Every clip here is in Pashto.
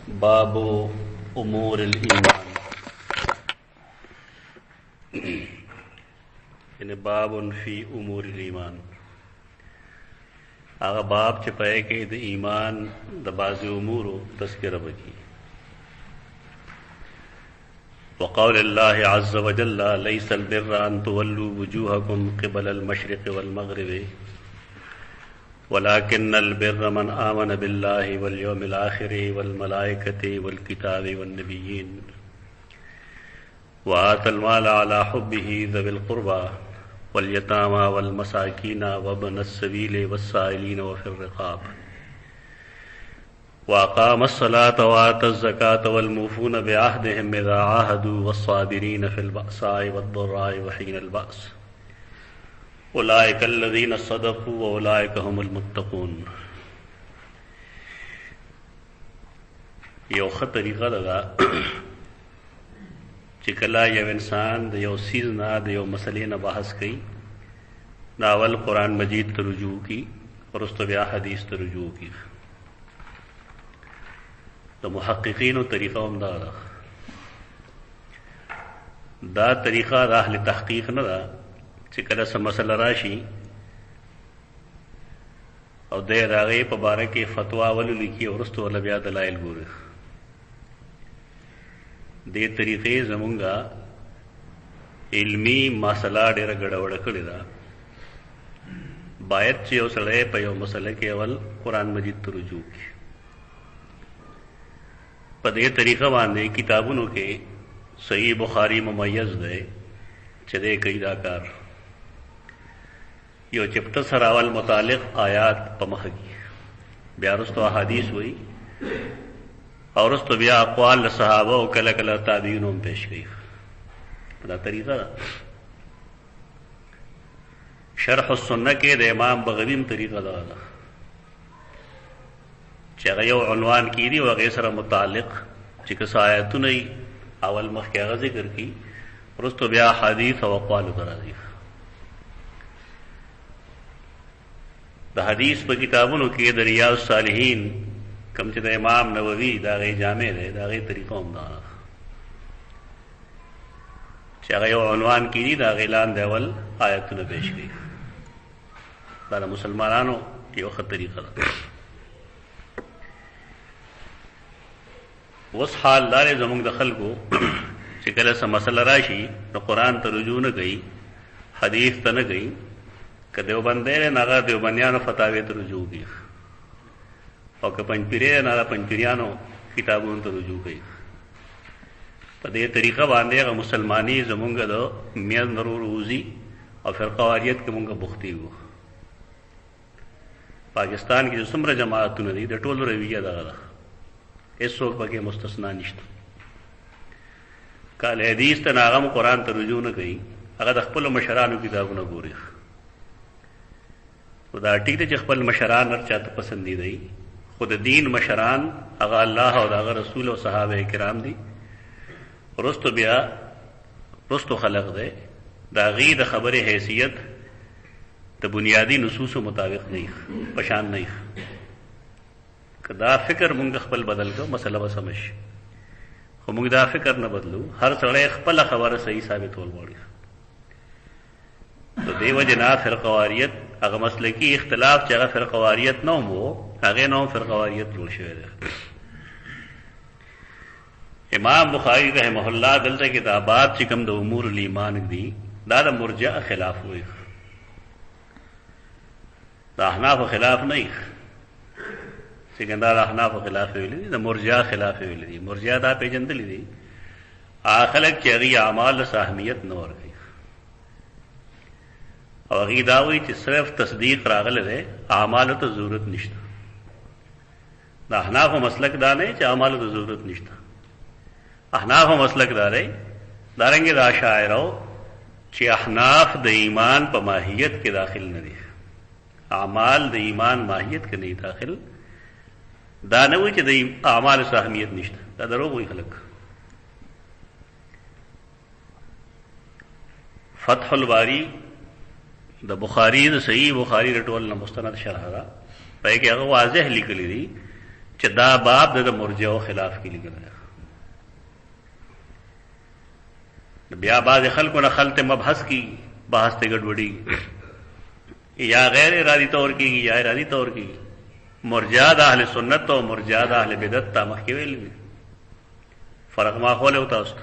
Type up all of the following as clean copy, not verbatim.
باب امور الایمان، یعنی باب فی امور الایمان، هغه باب چې پای کې د ایمان د بعض امور تذکرہ وکړي. وقول الله عز وجل ليس البر ان تولوا وجوهكم قبل المشرق والمغرب ولكن البر من آمن بالله واليوم الآخر والملائكة والكتاب والنبيين وآتى المال على حبه ذوي القربى واليتامى والمساكين وابن السبيل والسائلين وفي الرقاب وأقام الصلاة وآتى الزكاة والموفون بعهدهم إذا عاهدوا والصابرين في البأساء والضراء وحين البأس اولئک الذین صدقوا واولئک هم المتقون. یو ښه طریقه ده چې کله یو انسان د یو څیز نه د یو مسلې نه بحث کوي، دا اول قرآن مجید ته رجوع کی، وروسته بیا حدیث ته رجوع کی. د محققینو طریقه هم دا ده. دا طریقه د اهل تحقیق نه ده چې کله څه مسله راشي او د هغې په باره کې فتوا وللیکي او وروسته ورله بیا دلایل ګوري. دې طریقې زمونږ علمي مسله ډېره ګډوډه کړې ده. باید چې یو سړی په یو مسله کې اول قرآن مجید ته رجوع کړي. په دې طریقه باندې کتابونو کې صحیح بخاري ممیز دی چې دی کوي دا کار. یو چپټه سره اول متعلق آیات په مخه کې، بیا وروسته احادیث وایي او وروسته بیا اقوال د صحابه او کله کله تابعین هم پیش کوي. دا طریقه ده. شرح السنه کې د امام بغوی هم طریقه ده چې هغه یو عنوان کیږي او هغې سره متعلق چې که آیاتونه وي اول مخکې هغه ذکر کړي، وروسته بیا احادیث او اقوالو ته راځي. د حدیث په کتابونو کې د ریاض الصالحین کوم چې د امام نووي د هغې جامع دی، د هغې طریقه هم دا چې هغه یو عنوان کیږي، د هغې لاندې اول آیتونه پیش کړي. دا د مسلمانانو یو ښه طریقه ده. اوس حال دا دی زموږ د خلکو چې کله څه مسله راشي نو قرآن ته رجوع نه کوي، حدیث ته نه کوي. که دیوبندی دی نو هغه دیوبندیانو فتاوی ته رجوع کوي، او که پنجپیری دی نو هغه پنجپیریانو کتابونو ته رجوع کوي. په دې طریقه باندې هغه مسلماني زمونږ د میاں ضرور وځي او فرقواریت کې مونږ بوختي وو. پاکستان کې چې څومره جماعتونه دي د ټولو رویه دغه ده، هېڅوک پکې مستثنا نشته. که اهل حدیث ته نو هغه هم قرآن ته رجوع نه کوي، هغه د خپلو مشرانو کتابونه ګوري. خو دا ټیک دی چې خپل مشران هر چاته پسندیده دي، خو د دین مشران هغه الله او د هغه رسول او صحابه کرام دي. وروسته بیا وروسته خلق دی، د هغې د خبرې حیثیت د بنیادي نصوصو مطابق نه وي، په شان نه وي. که دا فکر مونږ خپل بدل کړو مسله به سمه شي، خو مونږ دا فکر نه بدلو. هر سړی خپله خبره صحیح ثابتول غواړي. د دې وجې نه فرقواریت هغه مسلکي اختلاف چې هغه فرقواریت نه هم و، هغې نه هم فرقواریت جوړ شوی دی. امام بخاري رحمه الله دلته کې دا باب چې کوم د امور الایمان دي دا د مرجع خلاف وي، د احنافو خلاف نه وي. څنګه دا د احنافو خلاف ویلي دي، د مرجع خلاف ویلي دي. مرجع دا پېژندلي دي هغه خلک چې هغې اعمال ته اهمیت نه ورکوي، او هغې دا وایي چې صرف تصدیق راغلی دی، اعمالو ته ضرورت نشته. د احنافو مسلک دا نه چې اعمالو ته ضرورت نشته. احنافو مسلک دا دی، دارنګې د اشاعرو چې احناف د ایمان په ماهیت کې داخل نه دي، اعمال د ایمان ماهیت کې نه داخل. دا نه وایي چې د اعمالو څه اهمیت نشته، دا دروغ وایي خلک. فتح الباری د بخاری د صحیح بخاری د ټول نه مستند شرح ده، پای کې هغه واضح لیکلی دي چې دا باب د مرجئو خلاف کې لګل بیا بعض خلکو نه خلط مبحث کی بحث ته ګډوډي یا غیر ارادي طور کې یا ارادي طور کې مرجئه د اهل سنت او مرجئه د اهل بدعت ته مخکې ویل فرق ما خو له تاسو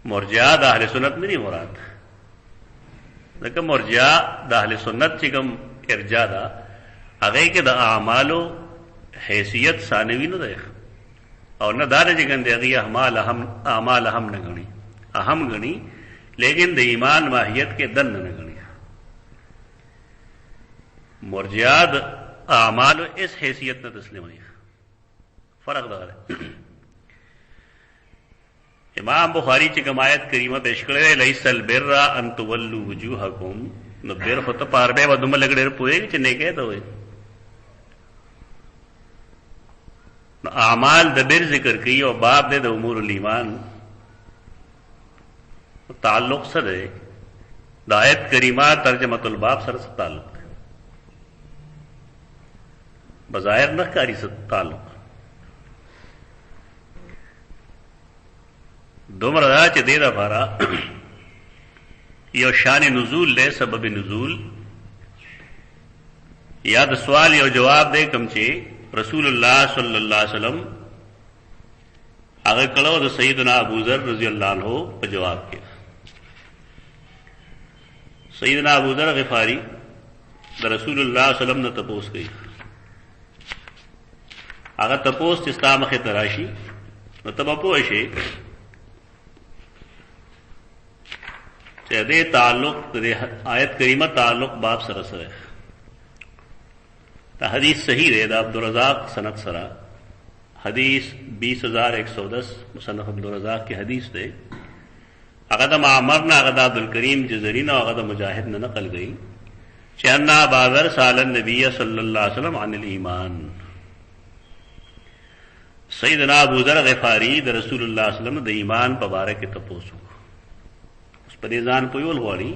مرجئه د اهل سنت نه مراد دغه مرجئه د اهل سنت چې کوم ارجاء ده هغه کې د اعمالو حیثیت ثانوي نه ده او نه دار چې ګنده هغه اعمال هم نه غني اهم غني لیکن د ایمان ماهیت کې دن نه غني مرجئه د اعمالو اس حیثیت نه تسلیموي فرق ده امام بخاری چې کوم آیت کریمه پیش کړې لیس البر ان تولوا وجوهکم نو بیر خو ته پاربه ودوم لګړې پوهې چې نه کې ته وي اعمال د بیر ذکر کوي او باب د امور الایمان تعلق سره د آیت کریمه ترجمه الباب سره تعلق بظاهر نه کاری سره تعلق دومره دا چې دې لپاره یو شان نزول له سبب نزول یا د سوال یو جواب دی کوم چې رسول الله صلی الله علیه وسلم هغه کلو د سیدنا ابو ذر رضی الله عنه په جواب کې سیدنا ابو ذر غفاری د رسول الله صلی الله علیه وسلم نه تپوس کوي هغه تپوس چې ستا مخه تراشي نو تبه پوه شي چې دې تعلق دې آیت کریمه تعلق باب سره سره دا حدیث صحیح ہے دا عبدالرزاق سند سرا حدیث 20110 مصنف عبدالرزاق کی حدیث دے اگر دا معمر نا اگر دا عبدالکریم جزری نا اگر دا مجاہد نا نقل گئی چانا بازر سال النبی صلی اللہ علیہ وسلم عن الایمان سیدنا ابو ذر غفاری دا رسول اللہ صلی اللہ علیہ وسلم دا ایمان پبارک تپوسو اس پر ایزان پویول غواری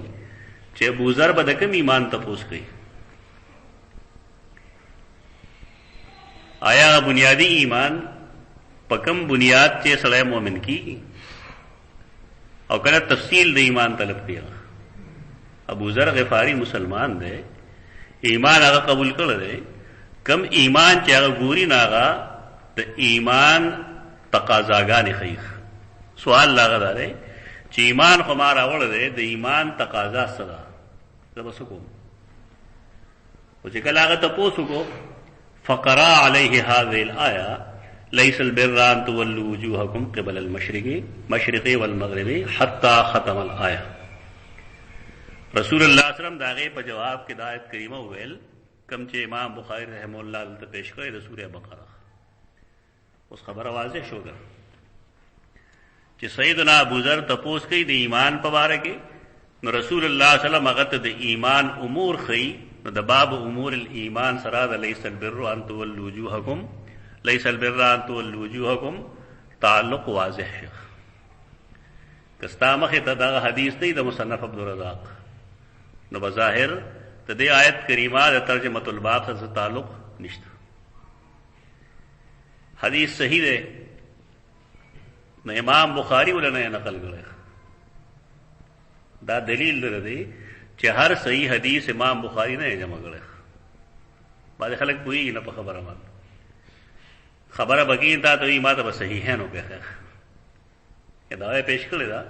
چه ابو ذر بدکم ایمان تپوس گئی آیا بنیادی ایمان پکم بنیاد چه سړی مومن کی او کله تفصیل د ایمان طلب کیا ابو ذر غفاری مسلمان دے ایمان هغه قبول کړل دے کم ایمان چې هغه ګوري ناغه د ایمان تقاضاګانې خیخ سوال لاغه ده چې ایمان خو ما راوړل دے د ایمان تقاضا سره زبسو کو او چې کله هغه تاسو کو فقرا علیہ هذه الآیہ لیس البر ان تولوا وجوهکم قبل المشرق والمغرب حتی ختم الآیہ رسول اللہ صلی اللہ علیہ وسلم داغه په جواب کې د آیت کریمه ویل کم چې امام بخاری رحم الله ته پیش کړی د سوره بقره اوس خبره واضح شوګه چې سیدنا ابو ذر تپوس کوي د ایمان په اړه کې نو رسول الله صلی الله علیه وسلم هغه د ایمان امور خي نو د باب امور الایمان سره د لیس البر ان تولوا وجوهکم لیس البر ان تولوا وجوهکم تعلق واضح شو کستا مخه ته دا حدیث دی د مصنف عبدالرزاق نو بظاهر ته د آیت کریمه د ترجمه الباب سره تعلق نشته حدیث صحیح دی نو امام بخاری ولنه نقل کړی دا دلیل دی چې هر صحیح حدیث امام بخاری نه جمع کړي باندې خلک کوئی نه په خبره باندې خبره بګین تا ته ما ته صحیح ہے نو به دا پیش کړی دا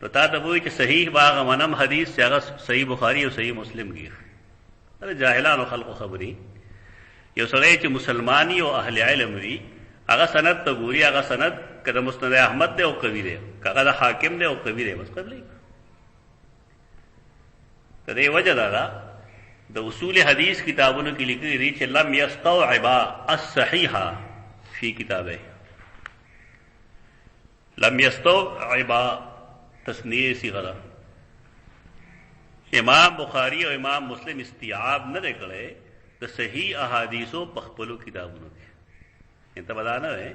نو تا ته وایي چې صحیح باغ منم حدیث چې هغه صحیح بخاری او صحیح مسلم کی دا جاهلانو خلق خبري یو سړی چې مسلمانی او اهل علم وي هغه سند ته ګوري هغه سند کله مسند احمد دی او قوی دی هغه حاکم دی او قوی دی بس قبلې دې وجه دا د اصول حدیث کتابونو کې لیکلي دي چې لم یستوعب الصحیح فی کتابه لم یستوعب تسنیه صیغه امام بخاری او امام مسلم استیعاب نه کړي د صحیح احادیثو په خپلو کتابونو کې انته بدانه ہے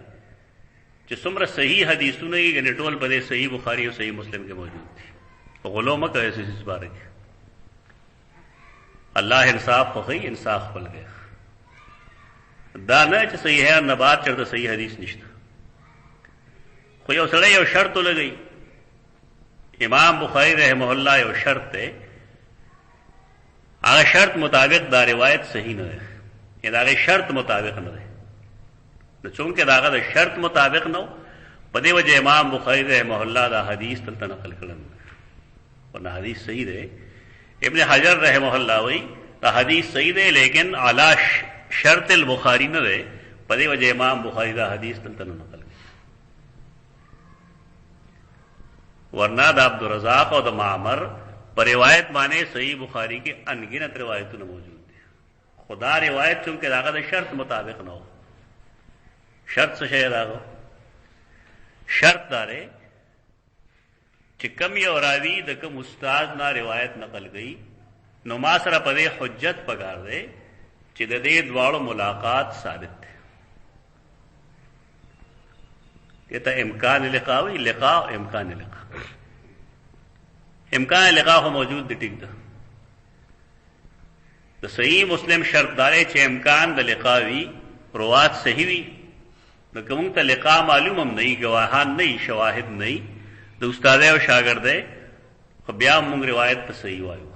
چې څومره صحیح حدیثونه یې ټول په صحیح بخاری او صحیح مسلم کې موجود دي غلو مکه اس بارے کې اللہ انصاف خوخی انصاف خپل گئے دا نه چې صحیح نه بعد چرته صحیح حدیث نشته. خو یو سړی یو شرط لګی، امام بخاری رحمه الله یو شرط دی، هغه شرط مطابق دا روایت صحیح نه ده، یا دا شرط مطابق نه ده. نو چونکه داغه د شرط مطابق نو، په دې وجه امام بخاری رحمه الله دا حدیث تلته نقل کړل، ورنه حدیث صحیح ده. ابن حجر رحمه الله وی دا حدیث صحیح ده لیکن علی شرط البخاری نه ده، په دې وجه امام بخاری دا حدیث تلته نقل کړل. ورنہ دا عبدالرزاق اور دا معمر پر روایت مانے صحیح بخاری کے انگنت روایتوں موجود ہے. خدا روایت چونکہ داغا دا شرط مطابق نہ ہو، شرط سے شاید آگو شرط دارے چکم یا راوی دا کم استاد نہ روایت نقل گئی نو ما سره پدے حجت پکار دے چی دا دے دوارو ملاقات ثابت ہے. یہ تا امکان لقاوی لقاء امکان لقاء، امکان لقاء ہو موجود دی ٹک دا. دا صحیح مسلم شرط دارے چھ امکان دا لقاوی روات صحیح وی، دا کمونگ تا لقاء معلوم ہم نہیں، گواہان نہیں، شواہد نہیں، دا استادے و شاگردے بیا مونگ روایت تا صحیح وایو.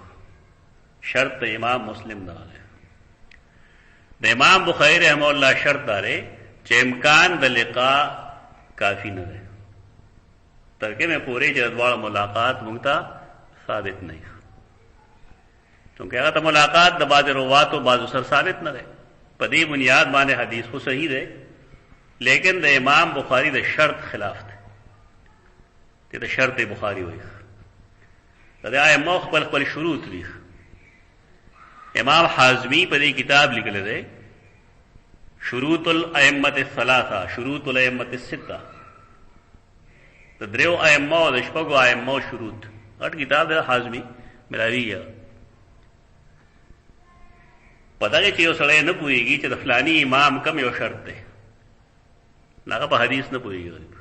شرط تا امام مسلم دارے. دا امام بخاری رحمہ اللہ شرط دارے چھ امکان دا لقاء کافی نہ رہے، ترکے میں پورے جدوار ملاقات منگتا ثابت نہیں، کیونکہ اگر تو ملاقات دا بعض روات و بعض سر ثابت نہ رہے. پدی بنیاد مانے حدیث کو صحیح رہے، لیکن دا امام بخاری دا شرط خلاف تھے، دا شرط بخاری ہوئی. دا آئے موخ پل شروط بھی. امام حازمی پدی کتاب لکھ لے شروط الائمت الثلاثہ، شروط الائمت الستہ، دریو ائمہ و دشپگو ائمہ شروط اٹ کتاب ہے حازمی ملاوی ہے. پتہ کہ چیو سڑے نہ پوئے گی چہ فلانی امام کم یو شرط ہے ناغا پا حدیث نہ پوئے گی. غریب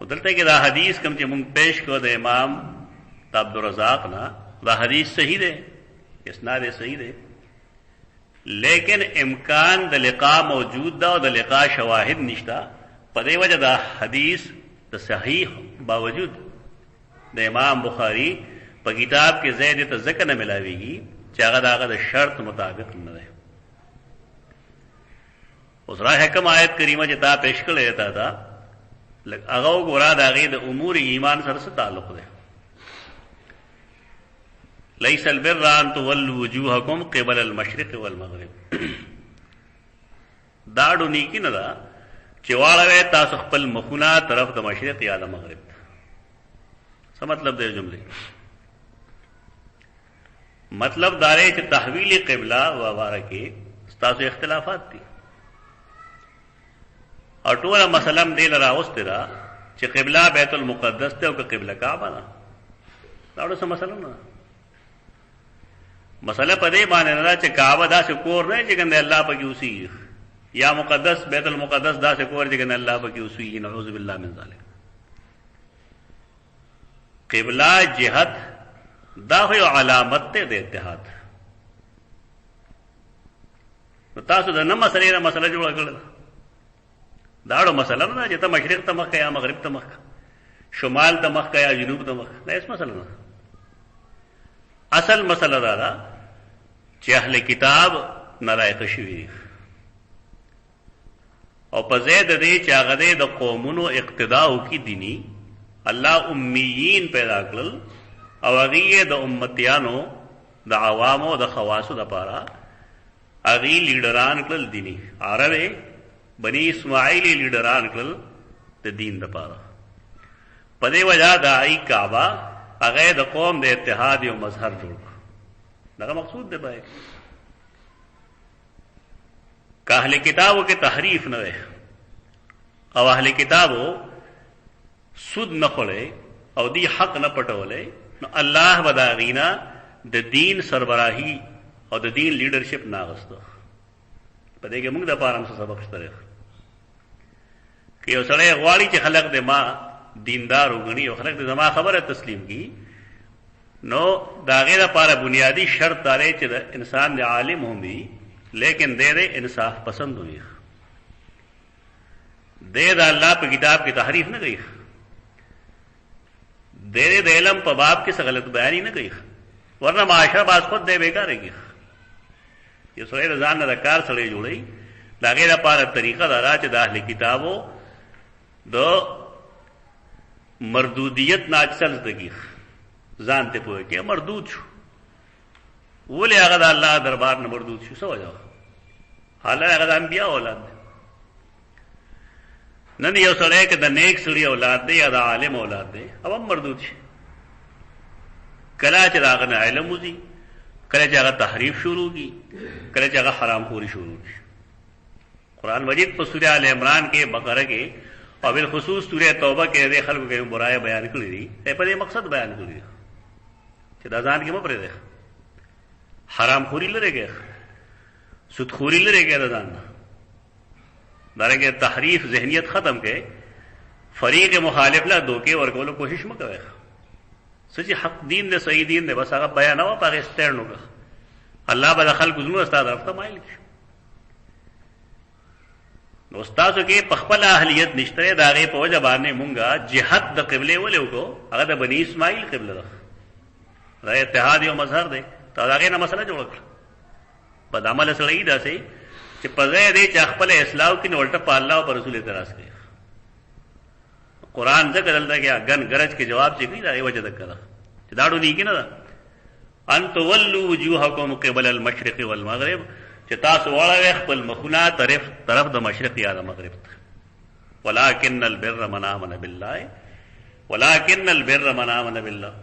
ادلتا ہے کہ دا حدیث کم چہ منگ پیش کو دا امام دا عبدالرزاق نا دا حدیث صحیح دے، اسناد صحیح دے، لیکن امکان دا لقاء موجود دا اور دا لقاء شواہد نشتا. پدے وجہ دا حدیث دا صحیح باوجود دا امام بخاری پا کتاب کے زید تا ذکر نہ ملاوی گی چاگہ دا دا شرط مطابق نہ رہے. اس راہ حکم آیت کریمہ جتا پیش کر لیتا تھا اغاو گورا دا غید امور ایمان سر سے تعلق دے. لیس البر ان تولوا وجوہکم قبل المشرق والمغرب، داڑو نیکی نہ دا چواڑوے تاسو خپل مخونا طرف دا مشرق یا دا مغرب. سا مطلب دے جملے مطلب دارے چھ تحویل قبلہ وابارہ کے تاسو اختلافات تھی اور ٹولا مسلم دے لرا اس تیرا چھ قبلہ بیت المقدس تے او کہ قبلہ کعبہ نا داڑو سا مسلم نا مسئلہ پدے مانے نہ چھ کعبہ دا سے کور نہیں چھ گندے اللہ پا کی اسی یا مقدس بیت المقدس دا سے کور چھ گندے اللہ پا کی اسی نعوذ باللہ من ذالک. قبلہ جہت دا ہوئی علامت تے دے اتحاد. تاسو دا نہ مسئلے نہ مسئلہ جوڑا کرد داڑو مسئلہ نا جتا مشرق تمخ کا یا مغرب تمخ کا، شمال تمخ کا یا جنوب تمخ کا، اس مسئلہ نا. اصل مسئلہ دارا چی اہل کتاب نرائق شوی اور پزید دے چاگدے دا قومنو اقتداؤ کی دینی اللہ امیین پیدا کرل او اغیی دا امتیانو دا عوامو دا خواسو دا پارا اغیی لیڈران کرل دینی عربے بنی اسماعیلی لیڈران کرل دا دین دا پارا. پدے وجہ دا آئی کعبہ اغیر دا قوم دے اتحاد و مظہر جوڑ دا مقصود دے بائے کہ اہل کتابوں کے تحریف نہ رہے او اہل کتابوں سود نہ پڑے او دی حق نہ پٹولے نو اللہ بداغینا دا دین سربراہی اور دا دین لیڈرشپ ناغستو. پدے کہ منگ دا پارم سے سبق شترے کہ یو سڑے غواری چی خلق دے ماں دیندار ہوگنی اور خلق دے زما خبر ہے تسلیم کی نو دا غیر پارا بنیادی شرط دارے چی دا انسان دے عالم ہوں بھی لیکن دے دے انصاف پسند ہوئی، دے دا اللہ پہ کتاب کی تحریف نہ گئی، دے دے علم پہ باب کس غلط بیانی نہ گئی، ورنہ معاشرہ باز خود دے بیکار ہے گی. یہ سوئے رضان نہ دکار سڑے جوڑی لاغے دا پارا طریقہ دا راچ دا اہل کتابو دو مردودیت ناچل دگی زانتے پوئے کہ مردود شو ولی آغا دا اللہ دربار نہ مردود شو سو جاؤ حالا آغا دا انبیاء اولاد دے نن یو سڑے کہ دا نیک سڑی اولاد دے یا دا عالم اولاد دے اب ہم مردود شو کلا چا دا آغا نا علم ہوزی کلا چا آغا تحریف شروع کی کلا چا آغا حرام خوری شروع کی. قرآن مجید پر سورہ آل عمران کے بقرہ کے اور بالخصوص سورہ توبہ کے دے خلق کے برائے بیان کری دی اے پر یہ مقصد بیان کری دی کہ دازان کے مپرے دے حرام خوری لرے گئے سود خوری لرے گئے دازان دارے کہ تحریف ذہنیت ختم کے فریق مخالف لا دو کے ورکولو کوشش مکوے سچی حق دین دے صحیح دین دے بس آگا بیان ہوا پاک اسٹیرنو کا اللہ بدا خلق ازنو استاد رفتہ مائل کی استاسو کے پخپل اہلیت نشترے داغے پو جبانے مونگا جہت دا قبلے ولیو کو اگر دا بنی اسماعیل قبل دا اتحاد یو مظہر دے تا داغے نا مسئلہ جوڑ کر بد عمل سڑی دا سے چی پزے دے چی اخپل اسلاو کی نولٹا پا اللہ و پر رسول اعتراض کے قرآن ذکر دلتا کیا گن گرج کے جواب چی کئی دا اے وجہ دکر چی داڑو نہیں کی نا دا انتو ولو وجوہکم قبل المشرق والمغرب چې تاسو واړوي خپل مخونه طرف د مشرق یا د مغرب ته ولكن البر من آمن بالله ولكن البر من آمن بالله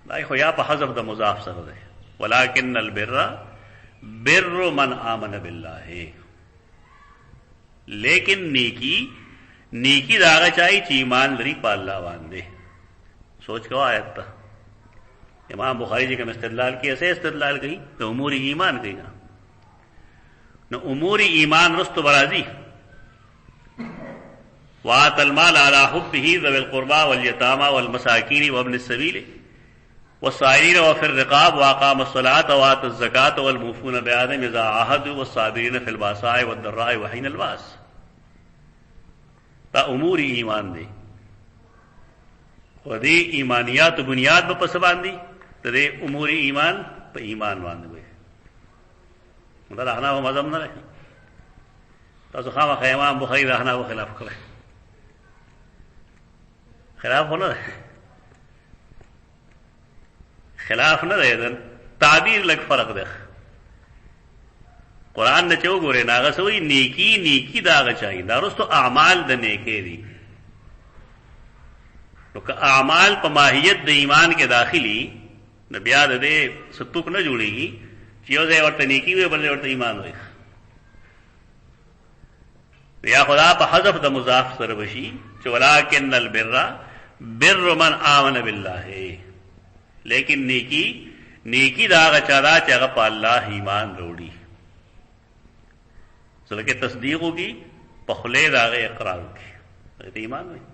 دا خو یا په حذف د مضاف سره ده ولكن البر بر من آمن بالله لیکن نیکی داغه چای چې ایمان لري په الله باندې سوچ کو آیت تا امام بخاری جی کا استدلال کی ایسے استدلال کہی تو امور ایمان کہی نا نہ امور ایمان رست برازی وآت المال على حبه ذوي القربى واليتامى والمساكين وابن السبيل والسائلين وفي الرقاب وأقام الصلاة وآتى الزكاة والموفون بعهدهم إذا عاهدوا والصابرين في البأساء والضراء وحين البأس تا امور ایمان دی خودی ایمانیات بنیاد په پس باندې دے امور ایمان پہ ایمان باندې وي دا رحنا و مذہب نہ رہے تاسو خامخا امام بخاری رحنا و خلاف کرے خلاف ہونا رہے خلاف نہ رہے دن تعبیر لگ فرق دے قرآن نے چو گورے ناغا سوئی نیکی داغا چاہیے دارستو اعمال د نیکے دی تو کہ اعمال پا ماہیت د ایمان کے داخلی نبیاد دے ستوک نہ جوڑے گی چیو دے ورطا نیکی ہوئے بلدے ورطا ایمان ہوئے یا خدا پا حذف دا مضاف سر بشی چو ولیکن البر بر من آمن باللہ لیکن نیکی دا آغا چادا چاگا پا اللہ ایمان روڑی سلکہ تصدیق ہوگی پخلے دا آغا اقرار ہوگی ایمان ہوئی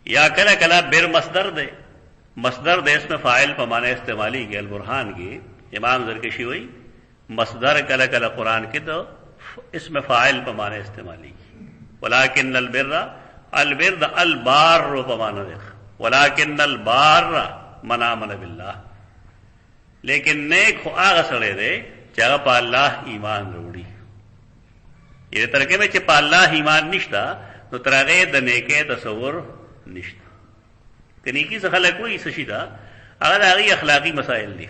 یا کلا کلا بر مصدر دے اس میں فاعل پا معنی استعمالی گئے البرحان کی امام زرکشی ہوئی مصدر کلا کلا قرآن کی تو اس میں فاعل پا معنی استعمالی کی ولیکن البر دا البار پا معنی دیکھ ولیکن البار من آمن باللہ لیکن نیک خو آغا سڑے دے چاگا پا اللہ ایمان روڑی یہ ترکے میں چا پا اللہ ایمان نشتا تو ترغے دا نیکے تصور نشتا کہ نیکی سے خلق کوئی سشی دا اگر آگئی اخلاقی مسائل دی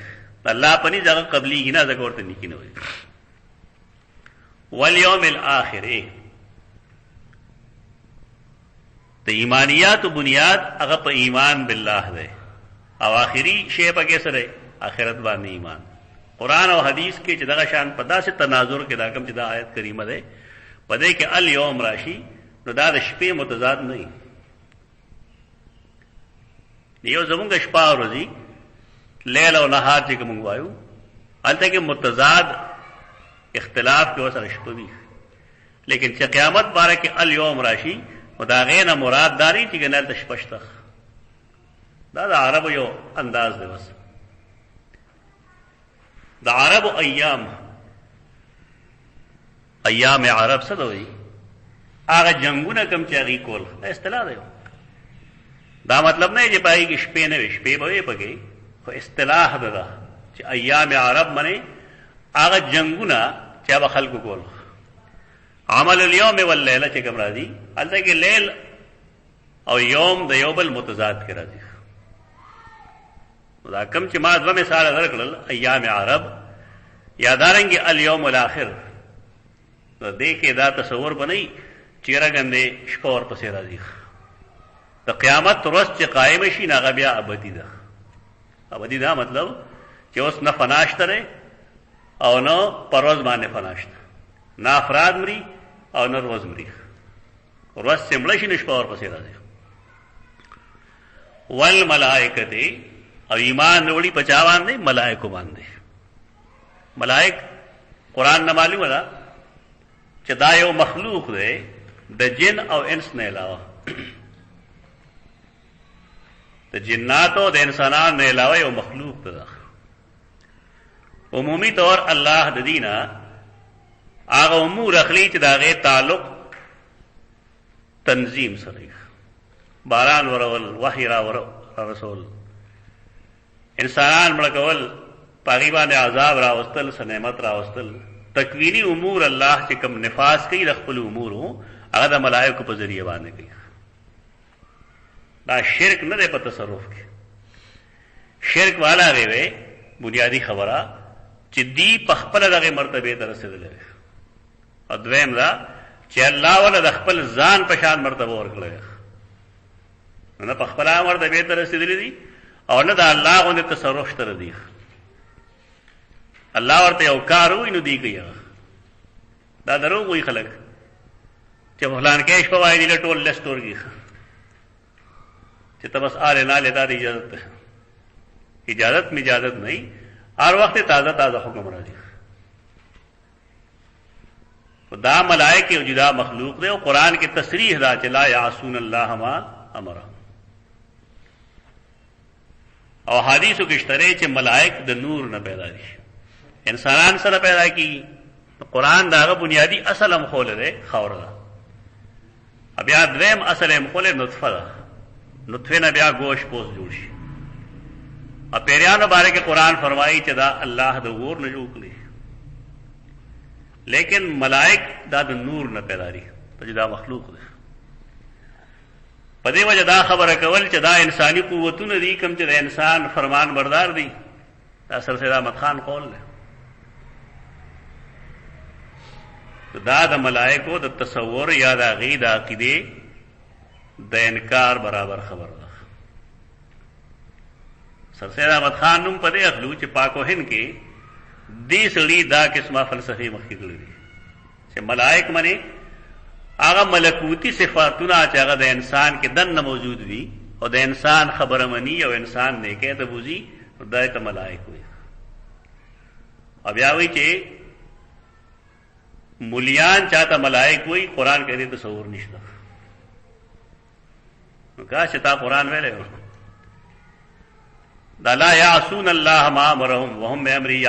اللہ پنی جگہ قبلی ہی نا زکورت نیکی نہ ہوئی والیوم الآخر تو ایمانیات و بنیاد اگر پا ایمان باللہ دے او آخری شے پا کیسر ہے آخرت بان ایمان قرآن و حدیث کے چدہ شان پدا سے تناظر کے داکم چدہ آیت کریمہ دے پدے کہ الیوم راشی نو دا شپے متضاد نہیں یو زمونږ شپه او ورځې لیل او نهار چې کوم وایو هلته کې متضاد اختلاف کې وسره شپه وي لیکن چې قیامت باره کې الیوم راشي نو د هغې نه مراد داري چې ګنه هلته شپه شته دا د عربو یو انداز دی بس د عرب ایام عرب څه دوی هغه جنگونه کم چې هغه کول اصطلاح دی. دا مطلب نه چې پای کې شپې نه وي، شپې به پکې، خو اصطلاح ده چې ایام عرب منه هغه جنگونه چې هغه خلکو کول. عمل اليوم والليله چې کوم راځي هلته کې لیل او یوم د یو بل متضاد کې راځي. دا کم چې ما دوه مثال درکړل ایام عرب یا دارنګي الیوم الاخر، نو دې کې دا تصور بنئ چیرې ګندې شپه ور پسې راځي. د قیامت ورځ چې قائم شي نه بیا ابدي ده. ابدي دا مطلب چې اوس نه فناشته او نه پروز باندې فناشته، نه افراد مري او نه روز مري. ورځ سمړ شي نشپه ور پسې راځي. والملائکه او ایمان وروړي پچا باندې ملائکه باندې. ملائک قران نه معلومه ده چې دا یو مخلوق دی د جن او انس نه علاوه، د جناتو او د انسانانو نه علاوه یو مخلوق ده. عمومي طور الله د دینه هغه امور اخلي چې دا غي تعلق تنظیم سره، باران ورول، وحی را رسول، انسانان مړ کول، پاغي باندې عذاب راوستل، نعمت راوستل، تکوینی امور الله چې کوم نفاذ کوي د خپل امور هغه د ملائکه په ذریعہ باندې کوي. دا شرک نه دی په تصرف کې. شرک والا غوي بنیادی خبره چې دی په خپل دغه مرتبه ته رسیدلی. او دویم دا چې الله ولا د خپل ځان په شان مرتبه ورکړي، نه په خپل مرتبه ته رسیدلی دي او نه د الله غوښتنه تصرف تر دی. الله ورته یو کار وي نو دی کوي. دا درو وي خلک چې فلان کې شپه وایي له ټول لستورږي چې تبس آله نه لیدا دی اجازت نه هر وخت تازه حکم راځي. دا ملائکه او جدا مخلوق دی او قران کې تصریح دا چې لا یعصون الله ما امرهم. او حدیثو کې شته چې ملائک د نور نه پیدا دي، انسانان سره پیدا کی. قرآن داغه بنیادی اصل هم خوله ده خور ده. بیا دویم اصل هم خوله نطفه ده، نطفه نه بیا گوشت پوست جوړ شي. ا پیریانو باره کې قرآن فرمایي چې دا الله د ور نه جوړ کړی، لیکن ملائک دا د نور نه پیدا دي، ته دا مخلوق ده. په دې وجه دا خبره کول چې دا انساني قوتونه دي کوم چې د انسان فرمان بردار دي، دا سر سید احمد خان قول ده. دا د ملائکو د تصور یا د عقیده عقیده د انکار برابر خبر ده. سر سید احمد خان نوم په دې اخلو چې پاکو هند کې دې سړي دا قسمه فلسفي مخکې کړې دي چې ملائک منی هغه ملکوتی صفاتونه چې هغه د انسان کې دنه موجود وي او د انسان خبره مني او انسان نه کې ته بوزي، دا ته ملائک وي. او بیا وی چې مليان چاته ملائک وي، قران کې دې تصور نشته. نو کاش ته قران ویلې دا لا یعصون الله ما امرهم وهم بامری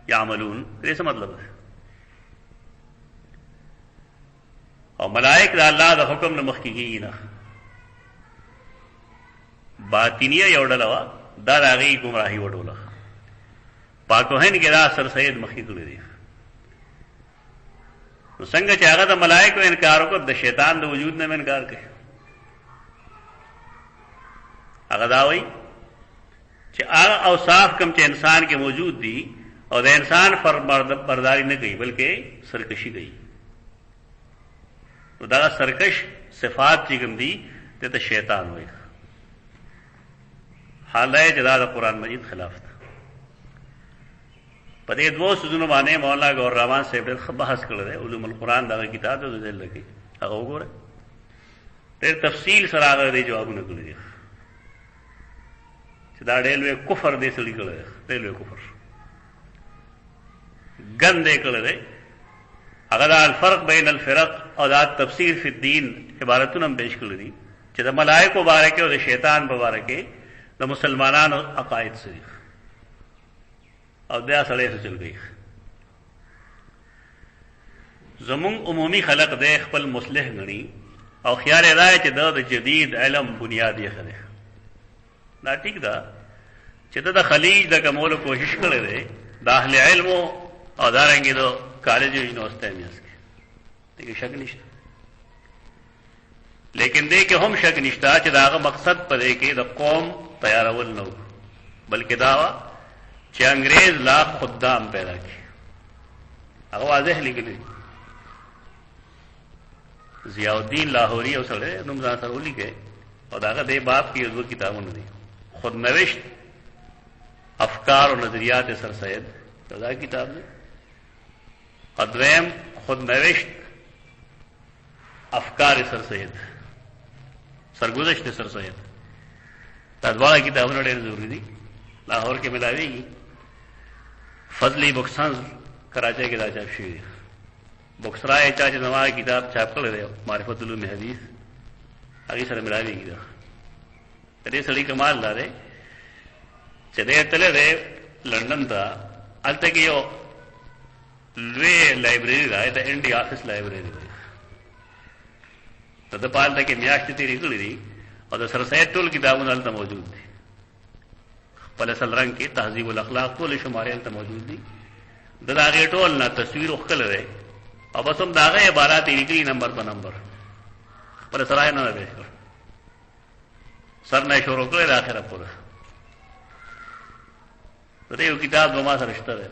یعملون، دې څه مطلب ده؟ او ملائک دا الله د حکم نه مخکې کیږي نه. باطنیه یو ډله وا دا راغی گمراهی وډوله. پاکوهن کې دا سر سید مخکې کړی دی. نو څنګه چې هغه د ملائکو انکار وکړ، د شیطان د وجود نه انکار کوي. هغه دا وایي چې هغه اوصاف کوم چې انسان کې موجود دي او د انسان فرمانبرداری نه کوي بلکې سرکشي کوي. نو دا سرکش صفات چې کوم دي ته شیطان وایي. حالای چې دا د قرآن مجید خلاف ده. په دې دوه سوزونو باندې مولانا ګور رحمان صاحب ډېر بحث کړی دی. علوم القرآن دا کتاب د ځل لګي هغه وګوره، ډېر تفصیل سره هغه دی جوابونه کړی دي چې دا ډېر لوی کفر دی سړي کړی دی، ډېر لوی کفر ګندې کړی دی. هغه دا الفرق بین الفرق او دا تفسیر فی الدین عبارتونه هم پیش کړی دي چې د ملائکو بارکه او د شیطان په بارکه د مسلمانانو عقاید سره او دا سړی څه چل گئی. زمون عمومي خلق دی خپل مصلح غني او خیال یې دا چې د جدید علم بنیاد یې خله. دا ټیک ده چې د خلیج د کمولو کوشش کړی دی د اهل علم او دارنګې د کالج یونیورسټۍ میاس کې دغه شک نشته، لیکن دې کې هم شک نشته چې دا هغه مقصد پدې کې د قوم تیارول نه بلکې دا چې انګريز لا خدام پیدا کړي. هغه واضح لیکلی ضیاء الدین لاہوری او سره نوم ځان سره ولیکي او داغه دې باب کې یو کتابونه دي، خود نوشت افکار و نظریات سر سید دا کتاب دی، ادویم خود نوشت افکار سر سید سرگزشت سر سید. دا دواړه کتابونه ډېر ضروري دي، لاهور کې ملاويږي. فضلی بکسنز کراچۍ کې دا چاپ شوی دی. بکسرای چا چې نوای کتاب چاپ کړی دی معرفت علوم حدیث هغه سره ملاويږي. دا دې سړي کمال لاره چې دې تلې ده لندن ته الته کې یو لوی لایبرری راځي د انډیا افیس لایبرری دی. د پالته کې میاشتې تیرې کړې دي او د سر سید ټول کتابونه الته موجود دي. خپل اصل رنگ کې تهذیب الاخلاق ټول شمارې الته موجود دي. د هغه ټول نه تصویر وکړل دی او بس هم داغه عبارت یې لیکلي نمبر په نمبر پر سره نه ده سر نه شروع کړل اخره پورې. دا یو کتاب ما سره شته ده،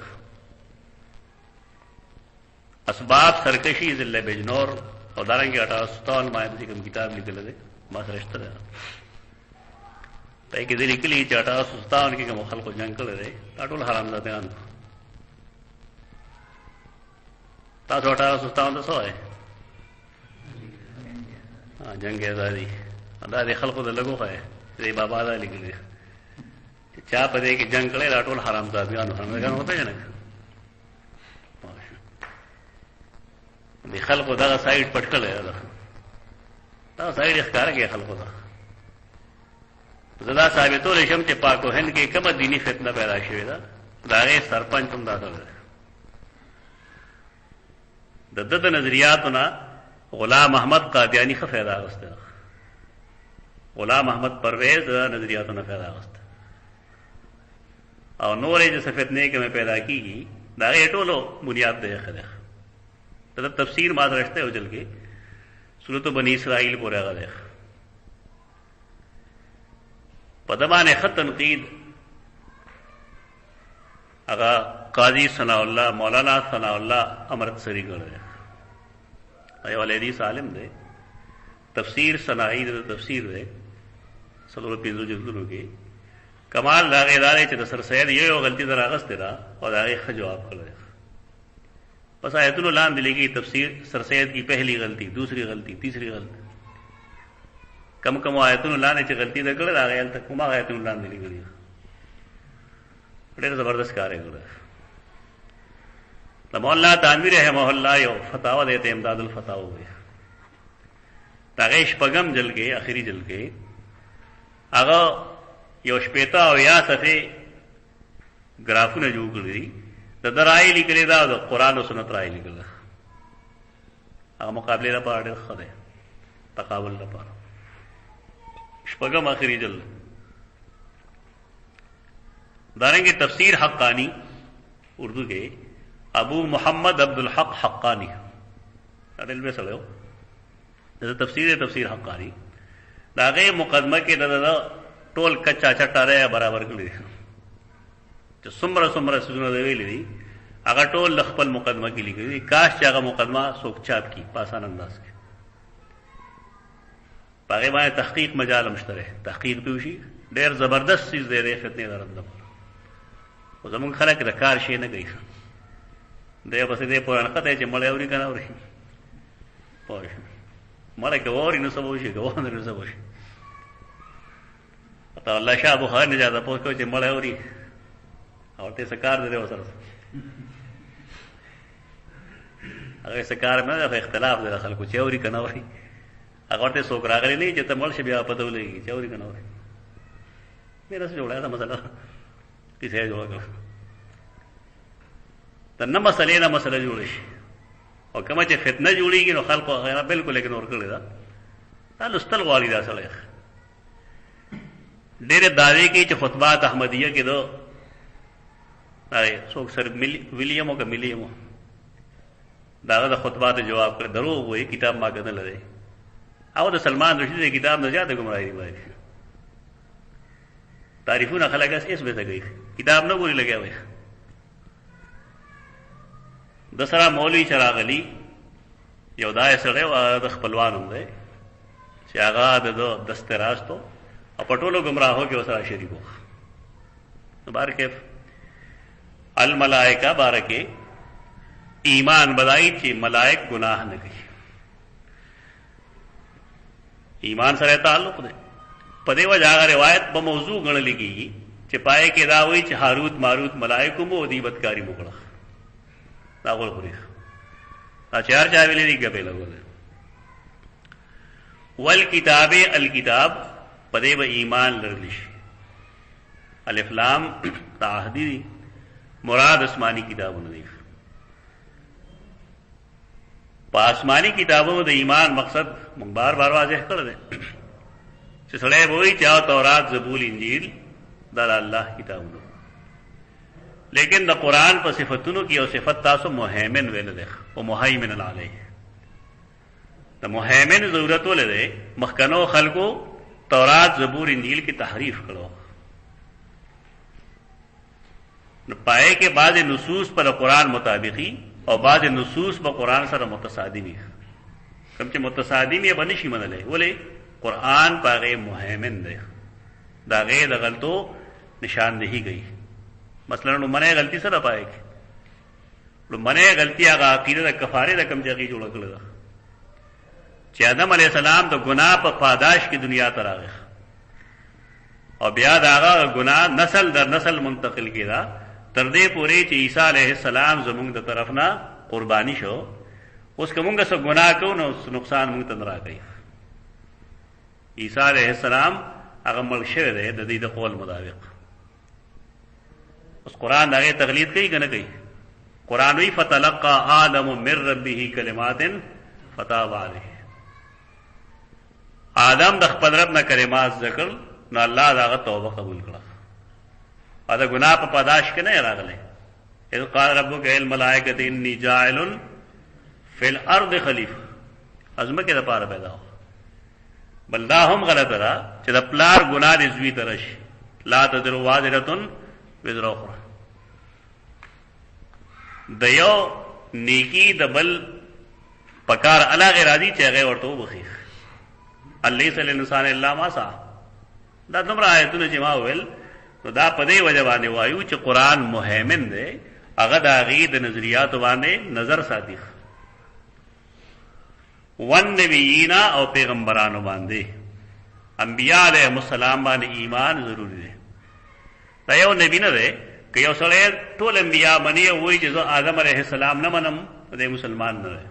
اسباب سرکشی ذل بجنور او دارنګه 1857 ما دې کوم کتاب لیکل دی ما سره شته ده. پای کې دې لیکلي چې 1857 کې کوم خلکو جنگ کړل دی ټول حرام ده بیان. تاسو 1857 ته سوای جنگ آزادی دا دې خلکو د لګو خای دې بابا دا لیکلي چا په دې کې جنگ کړي راټول حرام ځابيان هغه نه پېژنه. دې خلکو دا سایډ پټ کړل دا سایډ ښکار کې خلکو دا زدا ثابتول شم چې پاکو هند کې کومه دینی فتنه پیدا شوې ده دا غي سرپنچ هم دا ده. د نظریاتنا غلام احمد قادیانی ښه فائدہ اخیسته، غلام احمد پرویز د نظریاتنا فائدہ اخیسته او نورې د فتنې کې پیدا کیږي دا یې ټولو بنیاد دی. خله دا تفسیر ما درشته او چل کې سورۃ بنی اسرائیل پورې هغه ده پدمانه خط تنقید هغه قاضی ثناء الله مولانا ثناء الله امرتسری کړی ایو حدیث عالم دی، تفسیر صناعی د تفسیر دی سلور پیزو جزونو کې کمال دا غیدار چې د سر سید یو غلطی دراغسته دا او دا یې جواب کړی. بس آیتونو لاندې لګي تفسیر سر سید کی پہلی غلطی، دوسری غلطی، تیسری غلطی، کم کم آیتونو لاندې چې غلطی دا کړل هغه تل کومه آیتونو لاندې لګي ډېر زبردست کار یې کړی. مولانا تانوی رحمه الله یو فتاوا دیتے امداد الفتاوا ہوئے داغه شپږم جل کې اخیری جل کې هغه یو شپېتا او یا صفحه ګرافونه جوړ کړی د درای لیکل دا د قران او سنت راي لیکل هغه مقابله لپاره ډېر ښه دی تقابل لپاره. شپږم اخیری جل دارنګه تفسیر حقانی اردو کې ابو محمد عبد الحق حقانی اړل به سره دا تفسیر حقانی داغه مقدمه کې دا ټول کچا چټاره برابر کړی چې څومره سونه دی ویلي دي هغه ټول خپل مقدمه کې لیکلي. کاش چې هغه مقدمه څوک چاپ کی په آسان انداز کې هغه باندې تحقیق مجال مشترک تحقیق دوشي ډېر زبردست چیز دی د فتنې درنده او زمونږ خلک د کار شي نه کوي دی بس دې پوران کته چې مړ اوري کنه اوري پوه مړ کې اوري نو سبو شي ګوان نو سبو شي ته الله شاه بخاری نه جاده پوه کوي چې مړ اوري او ته سکار دې وسره هغه سکار نه د اختلاف د خلکو چې اوري کنه اوري هغه ته څوک راغلي نه چې ته مړ شي بیا پته ولګي چې اوري کنه اوري میرا څه جوړه دا مسله کیسه جوړه د نه مسلې نه مسله جوړ شي او کومه چې فتنه جوړیږي نو خلکو هغه بالکل اګنور کړی دا لوستل غواړي دا سړی ډېرې دعوې کوي چې خطبات احمدیه کې دو څوک سر ویلیمو که ملیمو دا هغه د خطبات جواب کړ دروغ وایي کتاب ما کتل دی او د سلمان رشدي کتاب نه زیاته ګمراهي وایي تعریفونه خلک اس به ته کوي کتاب نه ګوري لګیا وایي د سره مولوي چراغ علي یو دای سره د خپلوان هم دی چې هغه د دستراستو او پټولو گمراهو کې وسره شریک وو بارکه الملائکه بارکه ایمان بدای چې ملائک گناہ نه کوي ایمان سره تعلق دی په دې وجه هغه روایت په موضوع غنل کېږي چې پای کې دا وایي چې هاروت ماروت ملائکه مو دی بدکاری وکړه دا ول خوري دا چار چا ویلې دی ګبې لګول والکتاب الکتاب پدې به ایمان لرلی شي الف لام تعهدی مراد آسمانی کتابونه دي په آسمانی کتابونو د ایمان مقصد موږ بار بار واضح کړل دي چې سړی وایي چې تورات زبور انجیل دا الله کتابونه لیکن د قرآن په صفتونو کې یو صفت تاسو مهیمن ویل دی او مهیمن علیه د مهیمن ضرورت ولري مخکنو خلقو تورات زبور انجیل کی تحریف کړو نو پائے کہ بعض نصوص پر قرآن مطابقی اور بعض نصوص پر قرآن سره متصادمی کم چې متصادمی بنشي منلې ولې قرآن پاغه مهیمن دی دا غیر د غلطو نشاندہی گئی مثلا نو منه غلطی سره پائے نو منه غلطی هغه عقیده د کفاره د کم ځای جوړ کړل چې آدم علیہ السلام د گناہ په پاداش کې دنیا ته راغی او بیا دا هغه گناہ نسل در نسل منتقل کیدا تر دې پورې چې عیسی علیہ السلام زموږ د طرف نه قربانی شو اوس کومه څه گناہ کو نو نقصان موږ ته نه راغی عیسی علیہ السلام هغه مړ شوی دی د دې د قول مطابق اوس قرآن هغه تقلید کوي کنه کوي قرآن وی فتلقى آدم من ربه کلمات فتاب علیه آدم د خپل رب نه کلمات ذکر نو الله داغه توبه قبول کړه دا گناہ په پاداش کې نه راغله اذ قال ربک الملائکه انی جاعل فی الارض خلیفہ ازمه کې د پاره پیدا بل دا هم غلط را چې د پلار گناہ دې زوی ترش لا تذر وازرتن وزر اخرى د یو نیکی د بل پکار الله راضی چې هغه ورته وبخي الله صلی الانسان الا ما سا دا دومره آیتونه چې ما ویل نو دا په دې وجه باندې وایو چې قرآن مهیمن دی هغه د هغې د نظریاتو باندې نظر ساتي والنبیین او پیغمبرانو باندې انبیاء علیهم السلام باندې ایمان ضروری دی دا یو نبی نه دی که یو سړی ټول انبیاء مني وایي چې زه آدم علیه السلام نه منم دی مسلمان نه دی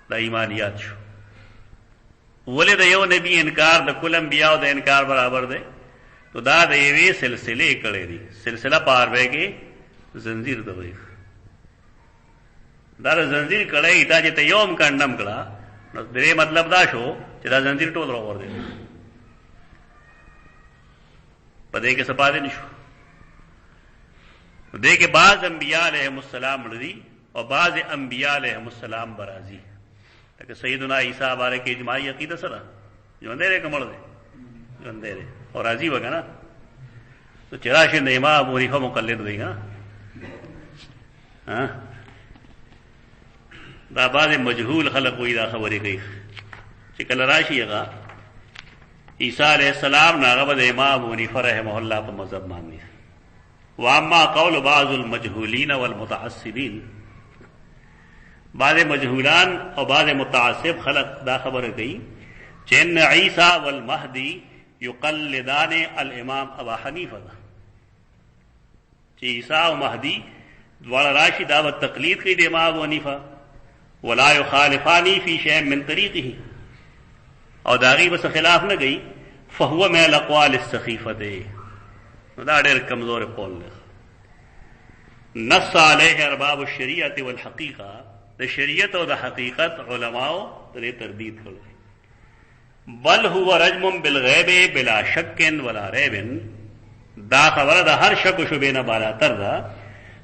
دا ایمانیات شو ولې د یو نبی انکار د کل انبیاء د انکار برابر دی تو دا د یوې سلسله کړي دي سلسله پاروي کې زنجیر دوی دا زنجیر کړي دا چې ته یوم کندم کړه نو دې مطلب دا شو چې دا زنجیر ټول راور دي پدې کې سپاده نشو دې کې بعض انبیاء علیهم السلام لري او بعض انبیاء علیهم السلام برازي کہ سیدنا عیسیٰ بارے کے اجماعی عقیدہ سرا جو اندھیرے کمڑ دے جو اندھیرے اور راضی ہوگا نا تو چراش نیما ابو حنیفہ مقلد ہوئی گا دا بعض مجهول خلق ہوئی دا خبری گئی چکل راشی گا عیسیٰ علیہ السلام ناغبد امام ابو حنیفہ رحمہ اللہ پر مذہب مانگی واما قول بعض المجهولین والمتعصبین بعض مجهولان اور بعض متعصب خلق دا خبر گئی چین عیسیٰ والمہدی یقلدان الامام ابا حنیفہ چی عیسیٰ و مہدی دوارا راشی دعوت تقلید کی دے امام ابو حنیفہ ولا یخالفانی فی شیء من طریقه اور داغی بس خلاف نہ گئی فهو من الاقوال السخیفۃ دا ډېر کمزور قول دی نص علیه ارباب الشریعت والحقیقه، د شریعت او د حقیقت علماو ترې تردید کړل. بل هو رجم بالغیب بلا شک ولا ریب، دا خبره د هر شک و شبهه نه بالاتر ده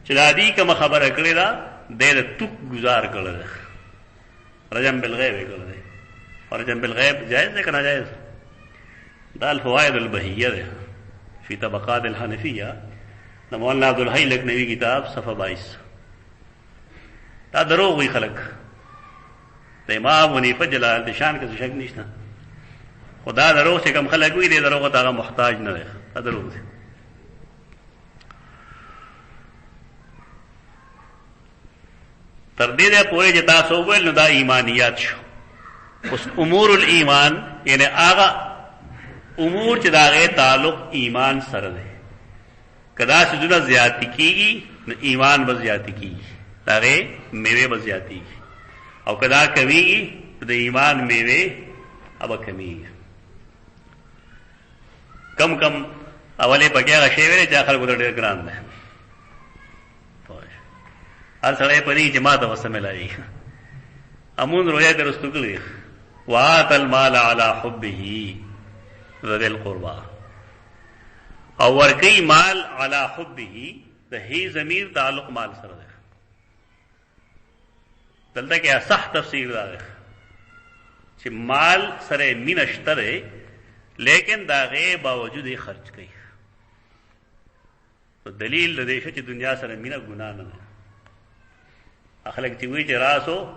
چې دا دې کوم خبره کړې ده د توک گزار کړل ده. رجم بالغیب کړل ده. اور رجم بالغیب جائز ده که ناجائز؟ دا الفوائد البهیه ده فی طبقات الحنفیه د مولانا عبدالحی لکھنوی کتاب صفحه 22. دا دروغ وی خلق د امام حنیفه جلال شان کې شک نشته. خدا دروغ چې کوم خلق وی دي دروغ ته محتاج نه دی. دا دروغ دی. تر دې پورې چې تاسو ویل نو دا ایمانیات شو. اوس امور الایمان یعنی هغه امور چې دا غي تعلق ایمان سره دی. کدا سجونه زیاتی کیږي نو ایمان به زیاتی کیږي، دا غي میوه به زیاتی او کدا کمیږي د ایمان میوه اب کمیږي. کم کم اوله پکې هغه شی ویل چې خلکو ته ډېر ګران ده. هر سړی پدې جماعت وسمه لایي. امون رویا درستو کړی وات المال على حبه ذل القربى، او ورکی مال علی حبه د هی ضمیر تعلق مال سره ده. دلته کې اصح تفسیر ده چې مال سره مینه شته لیکن دا غي باوجود خرج کوي. تو دلیل د دې چې دنیا سره مینه ګناه نه ده. اخلاق چې وی چې راسو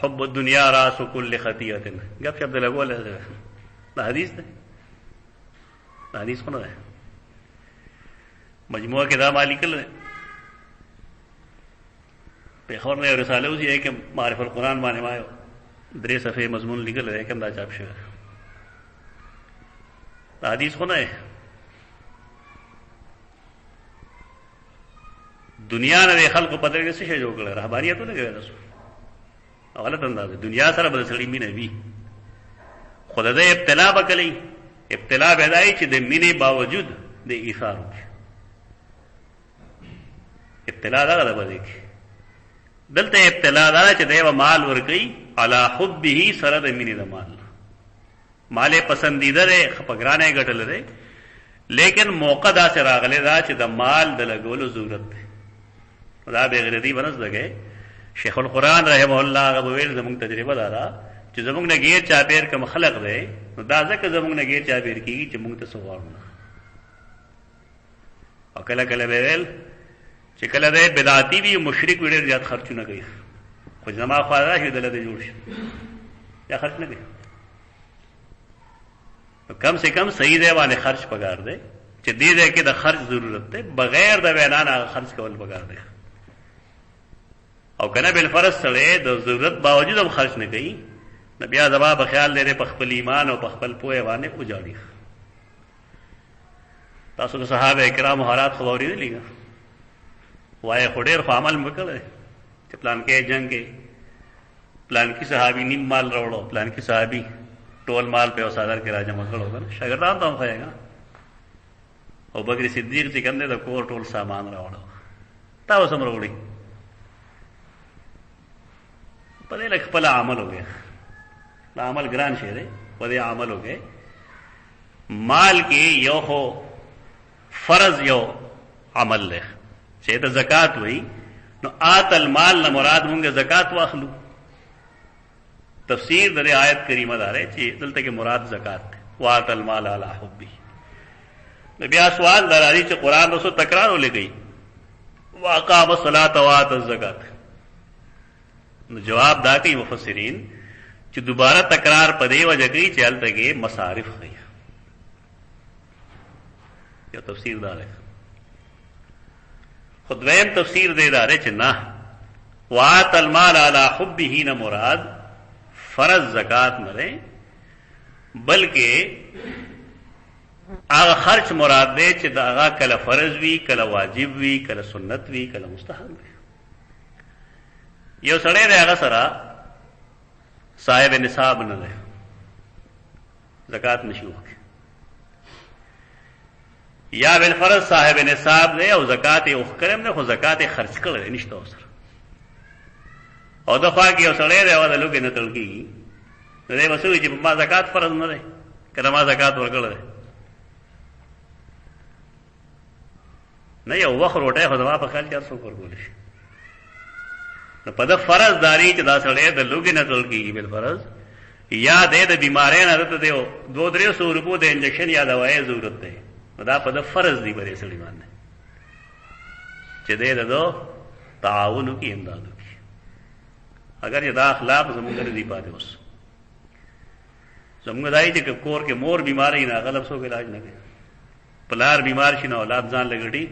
حب الدنیا راسو کل خطیئه، غب شپ لګول ده. حدیث ده، حدیث خو نه ده. مجموعہ کې دا مالکل ده. پیغمبر نے رساله اوسې ہے کہ معرفت القرآن باندې ما 3 صفحې مضمون لیکل دی کوم دا چاپ شوی. دا حدیث خو نه ده. دنیا نه خلق په دغه څه شی جوړ کړل، رهبانيت نه کوي تاسو. غلط انداز. دنیا سره به سړی مینه وي، خدای دې ابتلا وکړي. ابتلا پیدای چې د مینې باوجود د ایثار وکړي. ابتلا دا غدا بده کې دلته ابتلا دا چې دیو مال ورکي علی حبه سره د مینې د مال. مال پسندیده ده، خپګرانه غټل ده، لیکن موقع دا سره راغله دا چې د مال د لګولو ضرورت ده. دا به غردی ونس لګي. شیخ القرآن رحمه الله غویل زموږ تجربه دا چې زموږ نه غیر چاپیر کوم خلق ده، نو دا ځکه زموږ نه غیر چاپیر کیږي چې موږ ته سوالونه. او کله کله ویل چې کله ده بدعتي وي مشرک وړي زیات خرچونه کوي، خو زما خو راځي دلته جوړ شي یا خرچ نه کوي. کم سے کم صحیح دی باندې خرچ پکار دی چې دې دې کې د خرچ ضرورت ده، بغیر د وینا نه خرچ کول پکار دی. او کنه بل فرض سره د ضرورت باوجود هم خرچ نه کوي، نبي زما په خیال لري په خپل ایمان او په خپل پوهه باندې وجاړي. تاسو د صحابه کرام حالات خبرې نه لګا وای خډیر خو عمل وکړي چې پلان کې جنگ کې پلان کې صحابي نیم مال راوړو، پلان کې صحابي ټول مال په وسادر کې راځم کړو، شاګردان ته هم خایګا. او بکر صدیق چې کنده د کور ټول سامان راوړو، تاسو هم راوړي. په دې لکه خپل عمل وګه، دا عمل ګران شی دی. په دې عمل وګه مال کې یو خو فرض یو عمل له چې د زکات وای نو آت المال نه مراد مونږه زکات واخلو. تفسیر د آیت کریمه دار چې دلته کې مراد زکات ده. وات المال علی حبه. بیا سوال دراري چې قران اوسو تکرار ولګي واقام الصلاه وات الزکات. نو جواب دا کوي مفسرین چې دوباره تکرار پدې وجه کوي چې هلته کې مصارف خي. یا تفسیر دار ہے. خودویم تفسیر دے دارے چې نه وات المال علی حبه نه مراد فرض زکات نه بلکې هغه خرچ مراد دی چې دا هغه کله فرض وی، کله واجب وی، کله سنت وی، کله مستحب وی. یو سړی دی هغه سره صاحب نصاب نه دی، زکات نشي وکړي. زکات نشي یا بالفرض صاحب نصاب دی او زکات یې وکړم نه، خو زکات یې خرج کړی نشته اوسره، او د خوا کې یو سړی دی او د لوګې نه تړل کېږي، نو دی به څه وایي چې په ما زکات فرض نه دی که نه ما زکات ورکړی دی؟ نه یو وخت روټۍ خو زما په خیال کې هر څوک ورکولی شي. نو په ده فرض داري چې دا سړی د لوګې نه تړل کېږي بالفرض، یا دی د بیمارۍ نه دته دی 200-300 روپو د انجکشن یا دوایۍ ضرورت دی، نو دا په ده فرض دی په دې سړي باندې چې دی د ده تعاون وکړي، امداد وکړي. اگر چې دا اخلاق زمونږ نه دي پاتې اوس، زمونږ دا چې کور کې مور بیمارۍ نه هغه څوک علاج نه کوي، پلار بیمار شي نو اولاد ځان لګټي،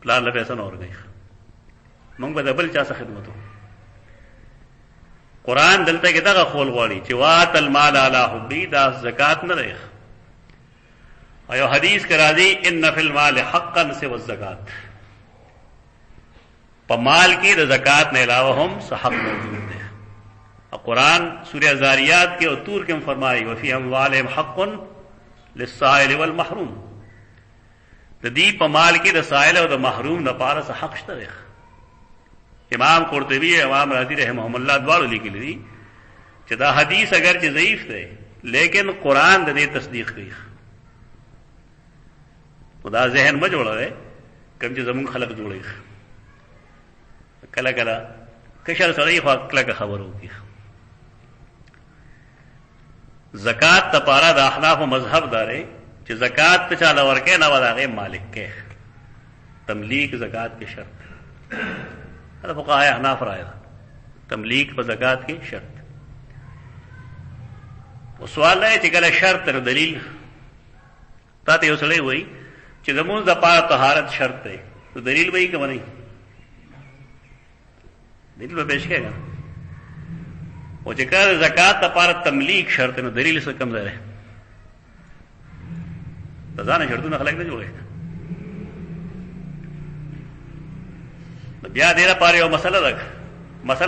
پلار له پیسه نه ورکوي، مونږ به د بل چا څه خدمت وکړو. قرآن دلته کې دغه خول غواړي چې وات المال علی حبی، دا زکات نه دی. ایو حدیث کې راځي ان فی المال حقا سوى الزکات، په مال کې د زکات نه علاوه هم څه حق موجود دی. قرآن سورہ زاریات کې او تور کې فرمایي وفی اموالهم حق للسائل والمحروم، د دې په مال کې د سائل او د محروم لپاره څه حق شته دی. امام قرطبی امام رازی رحمهم الله دواړو لیکلي دي چې دا حدیث اگر چې ضعیف دی لیکن قرآن د دې تصدیق کوي. خدا ذهن مه جوړوئ کوم چې زمونږ خلق جوړوي، کله کله کشر سړی خو کلکه خبرو وکړي. زکات دپاره د احنافو مذهب دا دی چې زکات ته چاله ورکوې نه به د هغې مالک کې تملیک زکات کې شرط، دا فقهای احناف رائے ده، تملیک په زکات کې شرط. او سوال دی چې کله شرط تر دلیل تا ته یو سړی وایي چې زمونږ دپاره طهارت شرط دی، نو دلیل به یې که به نه دلیل به پیش کړی. او چې کله زکات دپاره تملیک شرط نو دلیل څه کم ځای دی؟ د ځانه شرطونه خلک نه جوړوي. بیا دې لپاره یو مسله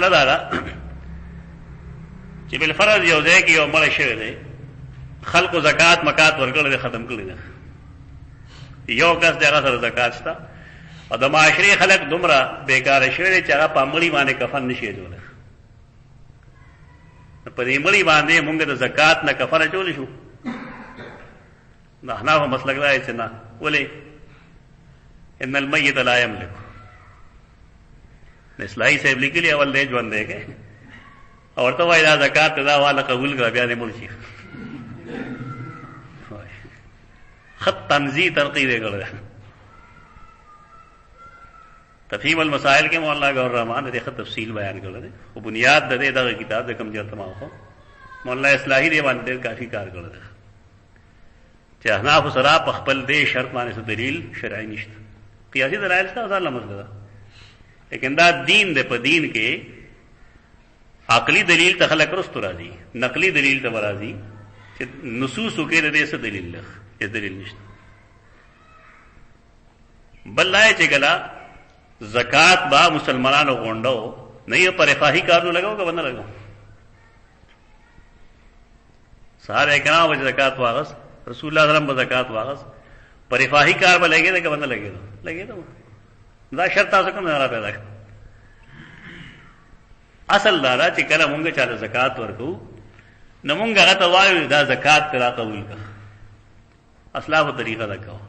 دا ده چې بالفرض یو ځای کې یو مړی شوی دی، خلکو زکات مکات ورکړی دی، ختم کړی دی، یو کس دی هغه سره زکات شته، او د معاشرې خلک دومره بیکاره شوی دی چې هغه په مړي باندې کفن نشي اچولی. په دې مړي باندې مونږ د زکات نه کفن اچولی شو؟ د احنافو مسلک دا دی چې نه. ولې؟ ان المیت لا یملک. اصلاحي صاحب لیکلي اول دی ژوند دی کې او ورته وایي دا زکات دا والا قبول کړه بیا دې مړ شي. خط تنزیح تنقید یې کړی. تفهیم المسائل کې مولانا گور رحمان دې ښه تفصیل بیان کړی دی، خو بنیاد د دې دغه کتاب د کوم ځای ته ما وښو مولانا اصلاحي دې باندې ډېر کافي کار کړی دی چې احنافو سره په خپل دې شرط باندې څه دلیل شرعي نشته. قیاسي دلایل شته ځان له مسله ده، لیکن دا دین دی، په دین کې عقلی دلیل ته خلک رستو راځي، نقلی دلیل ته راځي چې نصوصو کې د دې څه دلیل لږ هیڅ دلیل نشته. بل لا چې کله زکات با مسلمانانو غونډو نه یې پر رفاهي کارونو لګاو که بنه لګاو. صحابه کرام به زکات واغس، رسول الله صلی الله علیه وسلم به زکات واغس، پر رفاهي کار به لګېده که بنه لګېده. دا شرط تاسو کوم نه را پیدا کړ. اصل دا چې کله مونږ چاله زکات ورکو نو مونږ هغه ته وایو دا زکات ترا قبول کړه، اسلافو طریقه دا کوو.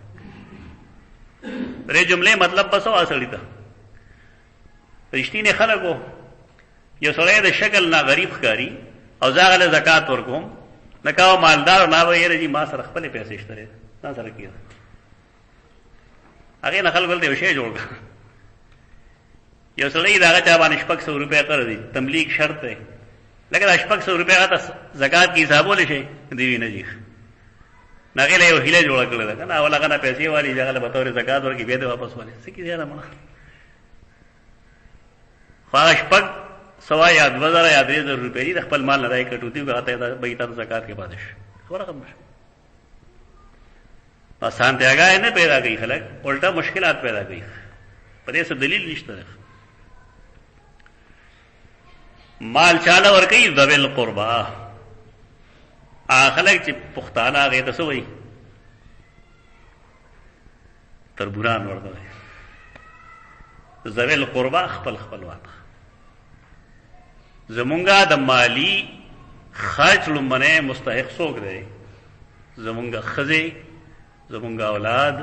درې جملې مطلب بس او اصلي ته رښتینی خلکو یو سړی د شکل نه غریب ښکاري او زه هغه زکات ورکوم، نه کاوه مالدار نه به یاره جي ما سره خپلې پیسې شته دی ځان سره کېده، هغې نه خلکو دلته یو شی جوړ کړه. یو سړی د هغه چا باندې 600 روپۍ قرض دي، تملیک شرط دی، لکه دا 600 روپۍ هغه ته زکات کې حسابولی شي دی وي نه جي، نو هغې له یو هیله جوړه کړې ده که نه، اول هغه نه پیسې والي چې هغه له بطور زکات ورکړي بیا دې واپس والي څه کېږي ده مړه. خو هغه 600 یا 2000 یا 3000 روپۍ دي د خپل مال نه رای کټوتي هغه ته به یې تا زکات کې پاتې شي، خبره ختمه شوه. اسانتیاګانې نه پیدا کوي خلک، الټا مشکلات پیدا کوي، په دې څه دلیل نشته. مال چاله ورکوي ذوی القربا، خلک چې پښتانه هغې ته څه وایي تربوران ورته ذویل قربا خپل خپلوان. زمونږه د مالی خرچ لومبنه مستحق څوک دی؟ زمونږه ښځې، زمونږه اولاد،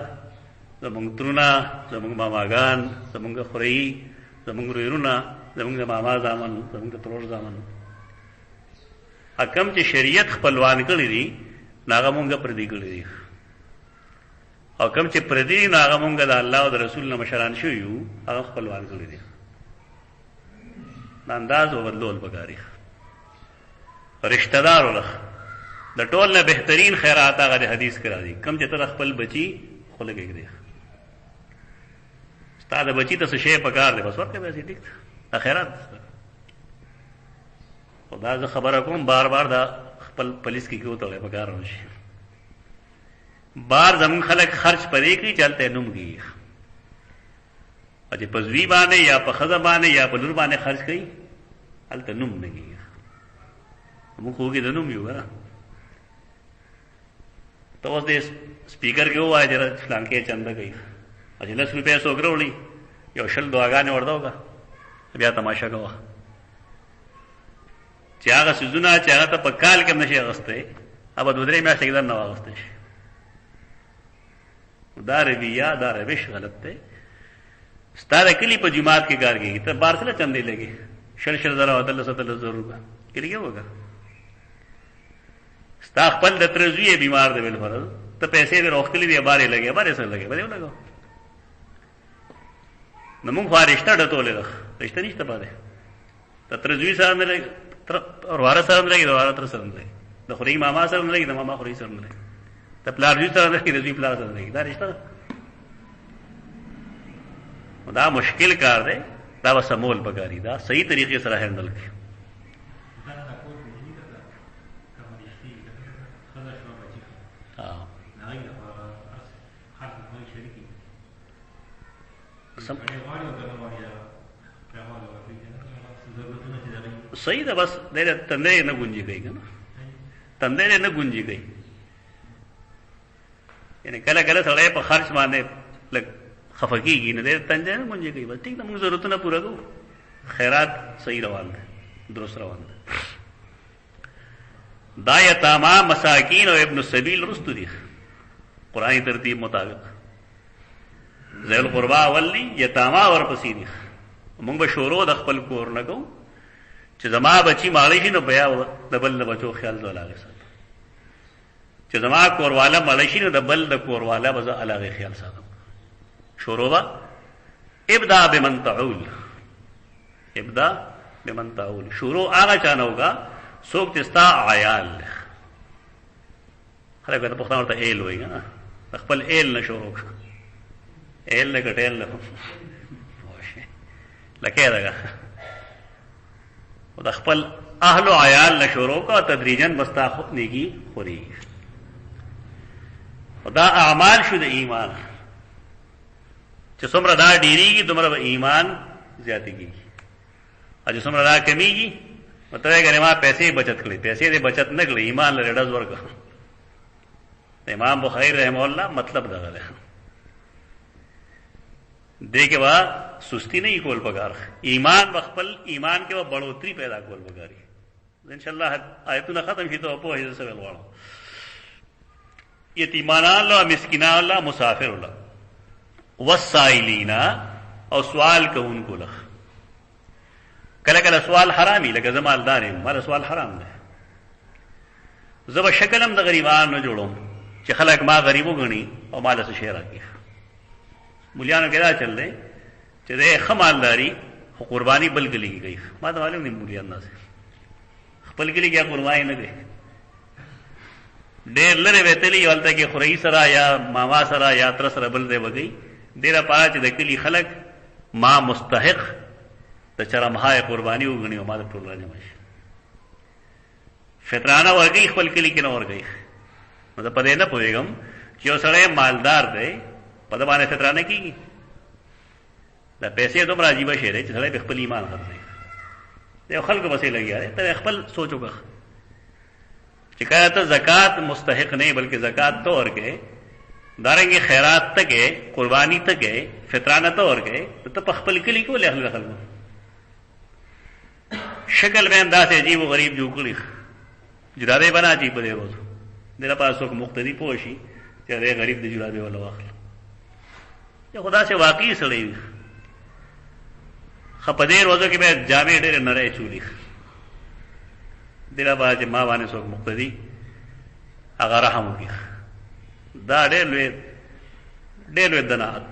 زمونږ ترونه، زمونږ ماماګان، زمونږه خورۍ، زمونږ وروڼه، زمونږ د ماما زامن، زمونږ د ترور زامن. حکم چې شریعت خپلوان کړي دي ناغه مونږه پردي کړي دي، او کم چې پردي ناغه مونږه د الله او د رسول نه مشران شو یو هغه خپلوان کړي دي. انداز او بدلول پکاري. رشتہ دار ولخ د ټول نه بهترین خیرات هغه د حدیث کرا دي. کم چې تر خپل بچي خلک کېږي ستاد بچی ته څه شی پکار دی بس ورته به سي ټیک ده خیرات. خدا زه خبره کوم بار بار دا خپل پولیس کې کیو ته پکار راشي. بار زمون خلک خرچ پرې کوي چلته نوم کیږي. اجه پزوی باندې یا په خزه باندې یا په لور باندې خرچ کوي الته نوم نه کیږي. موږ خوږي د نوم یو غره ته اوس دې سپیکر کې وایي چې فلان کې چنده کوي اجه 10 روپیا سوګرولي یو شل دعاګانې ورته بیا تماشا کوه چې هغه سيزونه چې هغه ته په کال کې نشي اغسته اب د درې میاشتې کې نه واغسته شي. دا رویه دا روش غلط دی. ستاره کلی په جماعت کې کار کوي ته بار سره چندې لګي شل زره او 10 ضرور کېږي وګا ستا خپل د ترزوی بیمار دی بل فرض ته پیسې به روخلی دی بارې لګي بارې سره لګي بده لګو نو موږ فارشتہ ډټولې ده رښتیا نشته پاره ته ترزوی سره نه لګي تر واره سره نه لګي واره تر سره نه لګي د خوري ماما سره نه لګي د ماما خوري سره نه لګي ته پلار دې سره نه لګي د دې پلار سره نه لګي دا رښتیا دا مشکل کار دی. دا وسمول بګاری دا صحیح طریقې سره هندل کی. صحیح ده بس دې تندې نه گونجي گئی کنه تندې نه گونجي گئی یعنی کله کله سړی په خرچ باندې لګ خفقیږي نه دې تنځه نه گونجي گئی بس ٹھیک ده موږ ضرورتونه پوره کوو خیرات صحیح روان ده درست روان ده. دا یتاما مساکین او ابن السبیل رستو دي قرآنی ترتیب مطابق ذل قربا اولی یتاما ورپسې دي. موږ به شروع د خپل کور نه کوو چې زما بچی ماړی شي نو بیا د بل د بچو خیال زو علاقه ساتم چې زما کورواله ماړی شي نو د بل د کورواله به زه علاقه خیال ساتم. شروع با ابدا بمن تعول ابدا بمن تعول شروع هغه چانه ہوگا څوک چې ستا عیال خلک ته پښتنه ورته ایل وایي نه خپل ایل نه شروع ایل نه کټیل نه لکه دا او د خپل اهل او عیال نه شروع کا تدریجن بستا خود نیکی خوري. دا اعمال شو د ایمان چې څومره دا ډیریږي دومره به ایمان زیاتېږي او چې څومره دا کمیږي مطلب یې ما پیسې بچت کړې پیسې دې بچت نه کړې ایمان لري ډز ورکړه. امام بخاری رحم الله مطلب دا غره دې کې وا سستی نه کول پکار ایمان بخپل ایمان کې و بڑھوتری پیدا کول پکاري. ان شاء الله آیتونه ختم شي ته په هیڅ څه ولواړو یتیمانان الله مسکینان الله مسافر الله والسائلینا او سوال کوونکو لخ کله کله سوال حرامي لکه زمالدار مال سوال حرام ده. زب شکلم د غریبان نه جوړوم چې خلک ما غریبو غني او مال څه شي راکې مولیانو کې دا چل دی چې د خمالداري خو قرباني بل گلی گئی ما ته معلوم نه مولیان نه خپل گلی کې قرباني نه کوي ډېر لره وتلی ولته کې خوري سره یا ماما سره یا تر سره بل دی وږي ډېر پاره چې د کلی خلک ما مستحق د چرمهای قرباني وګڼي او ما د ټول راځي مشه فطرانه ورګي خپل کلی کې نه ورګي نو په دې نه پوهیږم چې یو سړی مالدار دی په دې باندې فطرانه کیږي دا پیسې دومره عجیب شی دی چې سړی خپل ایمان خرڅي دی خلکو بسې لګیا ته خپل سوچوګه چې کله ته زکات مستحق نه بلکې زکات تو ورکې دارنګ خیرات ته کې قربانی ته کې فطرانه ته ورکې ته په خپل کلی کې ولې اهل خلکو شکل میں انداز عجیب و غریب جو کړی جرابې بنا چی په دې روز دغه پاسو کو مقتدی پوشي چې دې غریب د جرابې ولا واخل یا خدا سے واقعي سړی خپدې روزو کې به جامې ډېر نری چولی دغه باندې ما باندې څوک مقتدی هغه رحم وکړي دا ډېر لوی دنات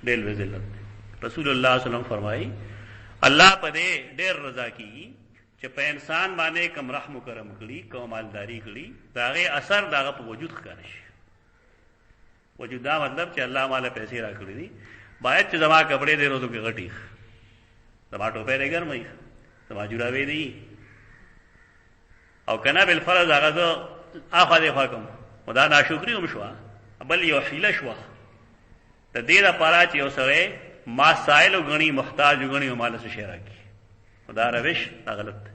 ډېر لوی ذلت رسول الله صلی الله علیه وسلم فرمایي الله په دې ډېر رضا کیږي چې په انسان باندې کم رحم کرم کړي کوم مالداری کړي داغه اثر داغه په وجود ښکار شي وجود دا مطلب چې الله مال پیسې را کړی دي باید چې زما کپڑے دې روزو کې غټي زما ټوپې دې ګرمي زما جوړاوي دي او کنا بالفرض هغه زه اخا دې حکم خدا ناشکری هم شو بل یو حیله شو د دې لپاره چې یو سره ما سائل غنی محتاج غنی او مال څه شي راکی خدا روش غلط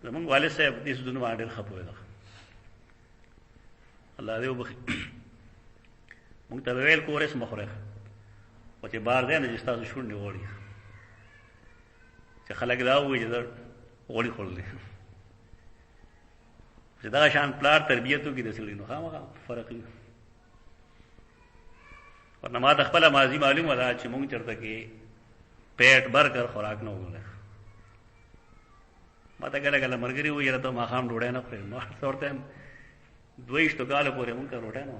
زمونږ والد صاحب دې سودونه باندې خپوي دا الله دې وبخي مونږ ته ویل کورس مخره او چې بار دې نه جستا شونډې وړي چې خلک دا وایي چې وړي خورلې چې دا شان پلار تربیتو کې د سړي نو خامخا فرق دی ورنه ما د خپل ماضي معلومه ده چې مونږ چرته کې پیټ بر کر خوراک نه وګړه ما ته کله کله مرګري وایي راته ما خام ډوډۍ نه خورم نو ورته دویشتو کال پورې مونږ ته روټه نه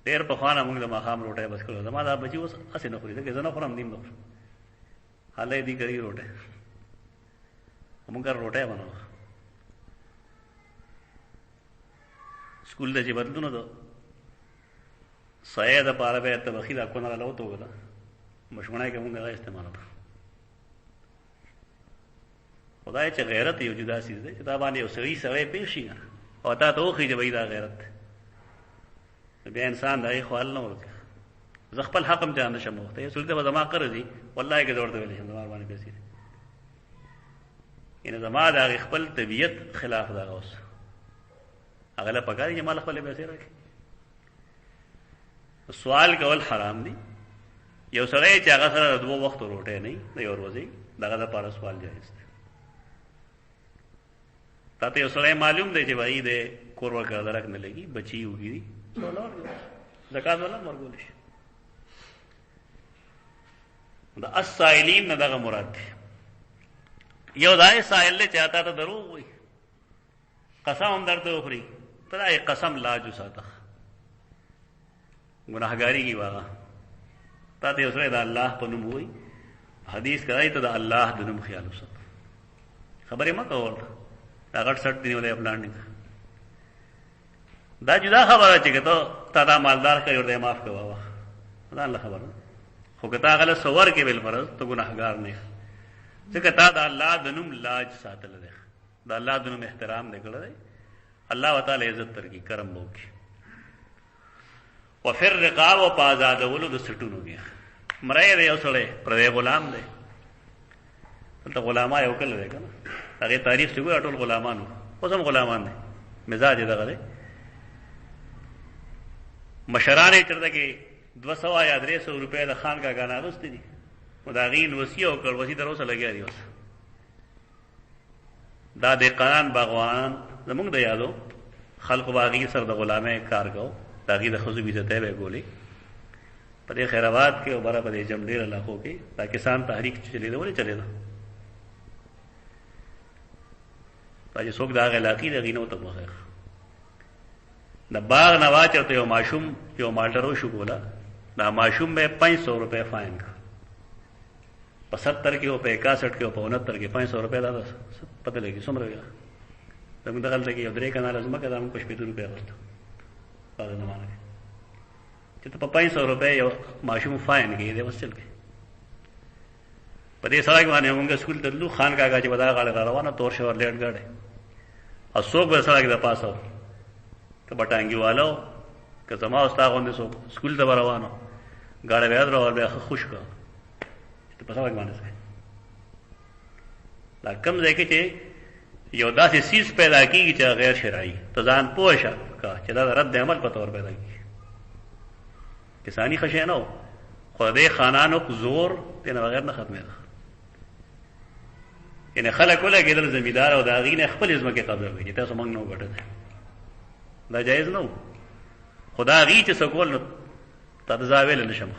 ډېر په خوانه مونږ د ما خام روټه بس کړو زما دا بچي اوس اسې نه خوري دا زه نه خورم نیم نو حالې دې کړی روټه مونږ روټه بنو سکول د چې بدلونه دو سایه د پاره به ته بخیل کو نه لاوته وګدا مشمنه کې مونږه استعمال وکړو خدای چې غیرت یو جدا سیز دی چې دا باندې یو سړی سړی پیښی نه او تا ته وخی چې دا غیرت بیا انسان دای خپل نه ورته ز خپل حق هم ځان نشم وخته سړی ته زما قرضی والله کې ضرورت ویل شم زما باندې پیسې ان زما د خپل طبیعت خلاف دا اوس هغه له پکاري چې مال خپل پیسې راکړي سوال کول حرام دي یو سړی چې هغه سره دوه وخت روټه نه دی یو ورځي دغه د پاره سوال جایز دی تاته یو سړی معلوم دی چې وایي د کور ورکړه درک نه لګي بچي وګړي زکات ولا مرګول شي دا السائلین نه دغه مراد دی یو دای سائل له چاته ته دروغ وي قسم هم درته وخوري ترای قسم لا جو ساته گناہگاری کی واغه تاته یو سره د الله په نوم وي حدیث کوي ته د الله د نوم خیال وسات خبره ما کول دا غټ سټ دی ولې پلان نه دا جدا خبره چې ته تا دا مالدار کوي ورته معاف کوه دا الله خبره خو کته غل سور کې بل فرض ته ګناهګار نه ځکه تا د الله د نوم لاج ساتل دی د الله د نوم احترام نه کړی الله تعالی عزت تر کی کرم وکي وفر رقاب و پازاد ولو د سټونو بیا مړی دی یو سړی پردی غلام دی دلته غلاما یو کله دی کنه هغه تاریخ چې ګور ټول غلامانو اوس هم غلامان دي مزاج دغه دی مشرانه چرته کې 200 یا 300 روپے د خان کا غانا غوستي دي مداغین وصیو کړ وصی تر اوسه لګیا دی اوس دا د قران باغوان زمونږ د یادو خلق باغی سر د غلامه کار کو داغي د خزو بیزته به ګولې په دې خیرات کې او بارا په دې جمډیر علاقو کې دا کسان تحریک چلی دا ولې چلی دا پای څوک دا علاقې د غینو ته مخه د باغ نوا چرته یو ماشوم یو مالټرو شو ګولا دا ماشوم به 500 روپے فائن کا 75 کې او په 61 کې او په 69 کې 500 روپے دا پته لګي څومره ویلا دغه دغه کې یو درې کنه لازم کې دا موږ 75 روپے غوښتو هغه نه مانه چې ته په 500 روپے یو ماشوم فائن کې دی وسل کې په دې سره باندې موږ سکول ته لو خان کاغه چې ودا غاړه روانه تور شور لیټ غاړه او څوک به سره کې د پاسو که بټانګي والو که زما استاد غوندې سو سکول ته روانو غاړه به درو بیا خوش کا ته په سره باندې ځای لا کم ځای کې چې یو داسې سیز پیدا کیږي چې غیر شرعي، ته ځان پوه شه چې دا د رد عمل په طور پیدا کیږي. کسانی خشې نه و، خو د خانانو زور دې نه بغیر نه ختمېده. یعنې خلک ولګېدل زمیندار او د هغې نه خپلې ځمکې قبضه کړي چې تاسو موږ نه وګټلی، دا جایز نه و. خو دا هغې چې څه کول نو تا ته زه ویلی نه شم.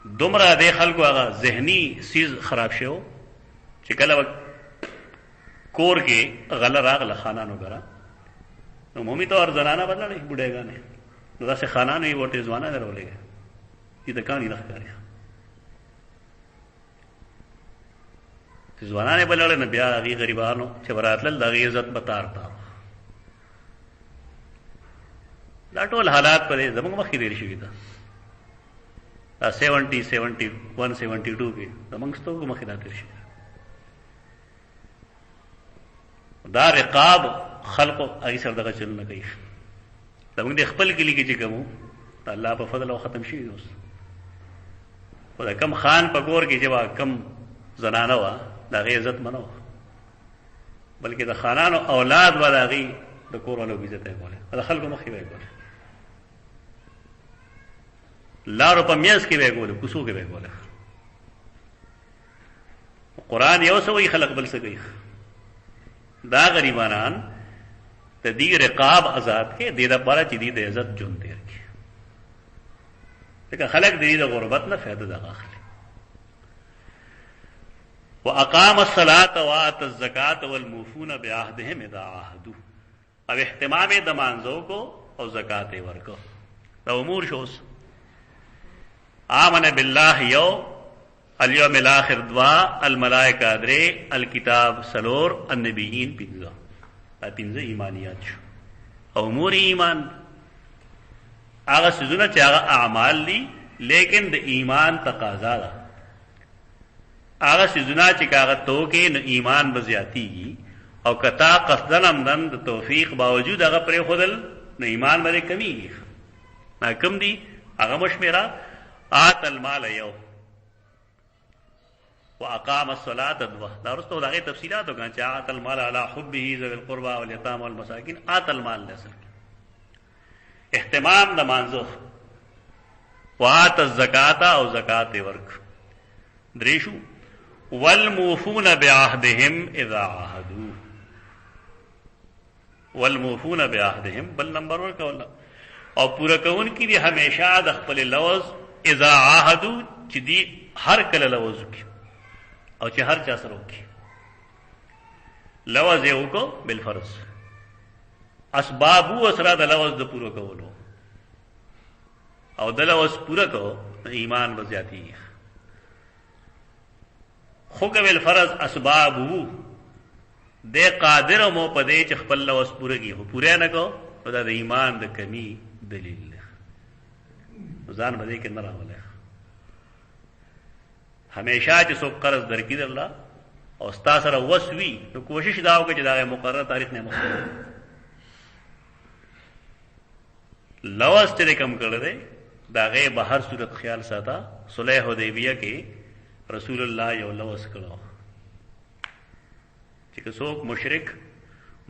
دومره د خلکو هغه ذهني سیز خراب شوی چې کله به کور کې غله راغله خانانو ګره، نو عمومي طور زنانه بدلړې بوډېګانې، نو داسې خانانو یې ورته ځوانه درولېږه، دې ته کاڼي نه ښکاري. ځوانانې بلړې نه بیا هغې غریبانو چې به راتلل د هغې عزت به تار تار. دا ټول حالات په دې زموږ مخکې تېر شوي ده. دا 70 71 72 کې زموږ سترګو مخکې دا تېر شوي. دا رقاب خلقو هغې سره دغه چلونه کوي. زموږ د خپل کلي کې چې کوم وو د الله په فضل او ختم شوي اوس. خو د کم خان په کور کې چې به کم زنانه وه د هغې عزت منه وه، بلکې د خانانو اولاد به د هغې د کور والو عزت یې کولی، د خلکو مخکې به یې کولی، لارو په میاز کې به یې کولی، کوڅو کې به یې کولی. قرآن یو څه وایي، خلق بل څه کوي. دا غریبانان د دې رقاب آزاد کې دې دپاره چې دې د عزت ژوند تېر کړي، ځکه خلک د دې د غربت نه فایده دغه اخلي. واقام الصلاة وآت الزکاة والموفون بعهدهم اذا عاهدوا، او اهتمام د مانځو کو او زکات یې ورکو. دا امور شوس آمن بالله یو، الیوم الاخر دوا، الملائکه درې، الکتاب سلور، النبیین پنځه. دا پنځه ایمانیات شو. او امور ایمان هغه څیزونه چې هغه اعمال دي لیکن د ایمان تقاضا ده. هغه څیزونه چې هغه توکې نو ایمان به زیاتېږي، او کتا قصدن عمدن د توفیق باوجود هغه پرېښودل نو ایمان به کمیږي. کم دي هغه مشمېره آت المال یو، واقام الصلاة دوه. دا وروسته د هغې تفصیلات وکړه چې آت المال علی حبه ذوي القربى والیتامى والمساکین. آت المال دی اصل کې اهتمام د مانځو، وآت الزکاة او زکات یې ورک. درې شو. والموفون بعهدهم اذا عاهدوا، والموفون بعهدهم بل نمبر ورکول، او پورا کون کی دی همیشه د خپل لوز اذا عاهدوا چې دی هر کله لوز وکړي او چې هر چا سره وکړي. لوز یې وکړو بالفرض، اسباب وسره د لوز د پورا کولو، او د لوز پورا کو ایمان به زیاتېږي. خو که بالفرض اسباب وو د قادر مو په دې چې خپل لوز پوره کړي، خو پوره نه کو نو دا د ایمان د کمی دلیل دی. ځان به دې کې نه راولئ. همیشه چې څوک قرض درکړي د الله او ستا سره وس وي نو کوشش دا وکړه چې د هغې مقرره تاریخ نه مخکې لوز چې کم کړی دی د هغې به هر صورت خیال ساته. صلح حدیبیه کې رسول الله یو لوز کړو چې که څوک مشرک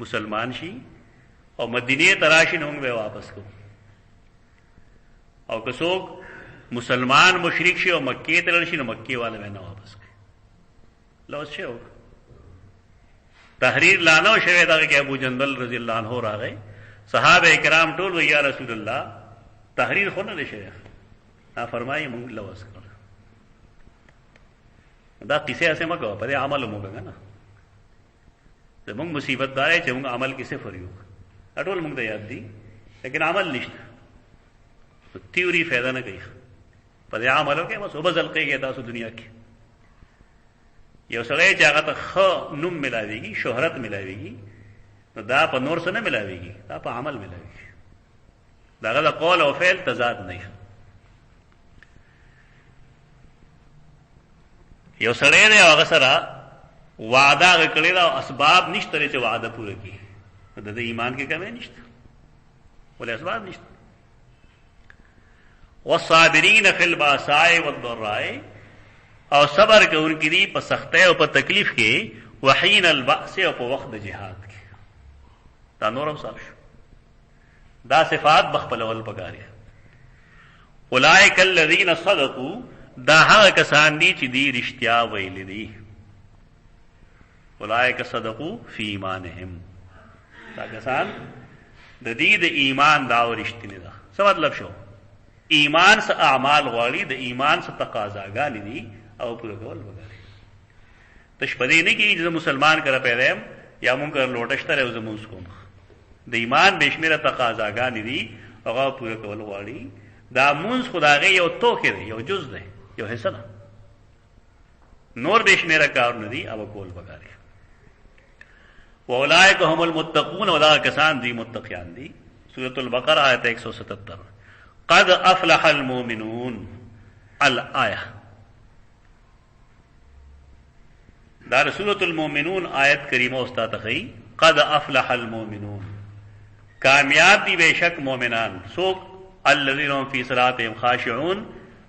مسلمان شي او مدینې ته راشي نو موږ به واپس کوو، او که څوک مسلمان مشرک شي او مکې ته لاړ شي نو مکې والا به نه واپس کوي. لوز شوی تحریر لا نه شوی دغه کې ابو جندل رضی الله عنه راغی، صحابه کرام ټول وی یا رسول الله تحریر خو نه دی شوی، فرمایي موږ لوز کړو. دا قصه اسه مګو په دې عمل مو وګا نه زموږ مصیبت دا چې موږ عمل کې صفر یو، ټول موږ ته یاد دي لیکن عمل نشته. تیوري فایده نه کوي، په دې عملو کې بس وبزل کېږي. تاسو دنیا کې یو سړی چې هغه ته ښه نوم ملاويږي، شهرت ملاويږي، نو دا په نور څه نه ملاويږي، دا په عمل ملاويږي. دغه د قول او فعل تضاد نه. یو سړی دی هغه سره وعده کړی دا اسباب نشته چې وعده پوره کړي، د ایمان کې کمی نشته ولې اسباب نشته. والصابرین فی الباساء والضراء، او صبر کوونکي دي په سختۍ او په تکلیف کې، وحین البأس او په وخت د جهاد کې دا نور هم صاف شو. دا صفات بخپلول پکاري. اولئک الذین صدقوا دا هغه کسان دي چې دی رښتیا ویل دي. اولئک صدقوا فی ایمانهم دا کسان د دې د ایمان دا ورشتنی ده. څه مطلب شو؟ ایمان څه اعمال غواړي، د ایمان څه تقاضاګانې دي او پوره کول وګوري. تشپدې نه کیږي چې مسلمان کړه پیدا یم یا مونږ کړه لوټشتره او زموږ کوم. د ایمان بشمیره تقاضاګانې دي هغه پوره کول غواړي. دا مونږ خدای یو توکه دی، یو جز دی، یو حصہ ده. نور بشمیره کار نه دي او کول وګوري. واولئک هم المتقون ولا کسان دی متقیان دی. سورۃ البقرہ آیت 177. قد افلح المؤمنون الآیہ. دا سورۃ المؤمنون آیت کریمہ استاد خی قد افلح المؤمنون کامیاب دی بے شک مومنان. سوک الذین هم فی صلاتهم خاشعون.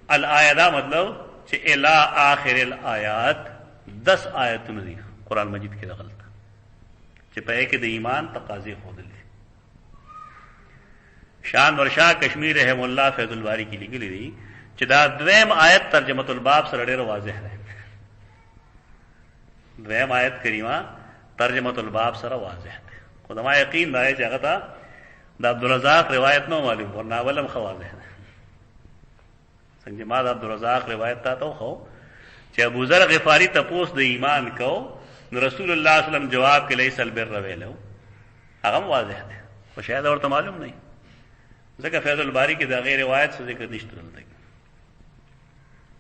الآیہ دا مطلب چې الی آخر الآیات 10 آیتونه دي قرآن مجید کې داخل چې په کې د ایمان تقاضې خودلې. شان ورشا کشمیر رحم الله فیض الباری کې لیکلي دي چې دا دویم آیت ترجمه الباب سره ډېر واضح ده. دویم آیت کریمه ترجمه الباب سره واضح ده. خدای یقین دی چې هغه ته د عبدالرزاق روایت نو معلوم ورنه ولم خواضح ده. څنګه ما د عبدالرزاق روایت ته خو چې ابو ذر غفاری تپوس د ایمان کو نو رسول الله صلی الله علیه وسلم جواب کې لیس البر ویلو هغه واضح ده خو شاید اورته معلوم نه ځکه فیض الباری کې دا غیر روایت څه ذکر نشته دلته.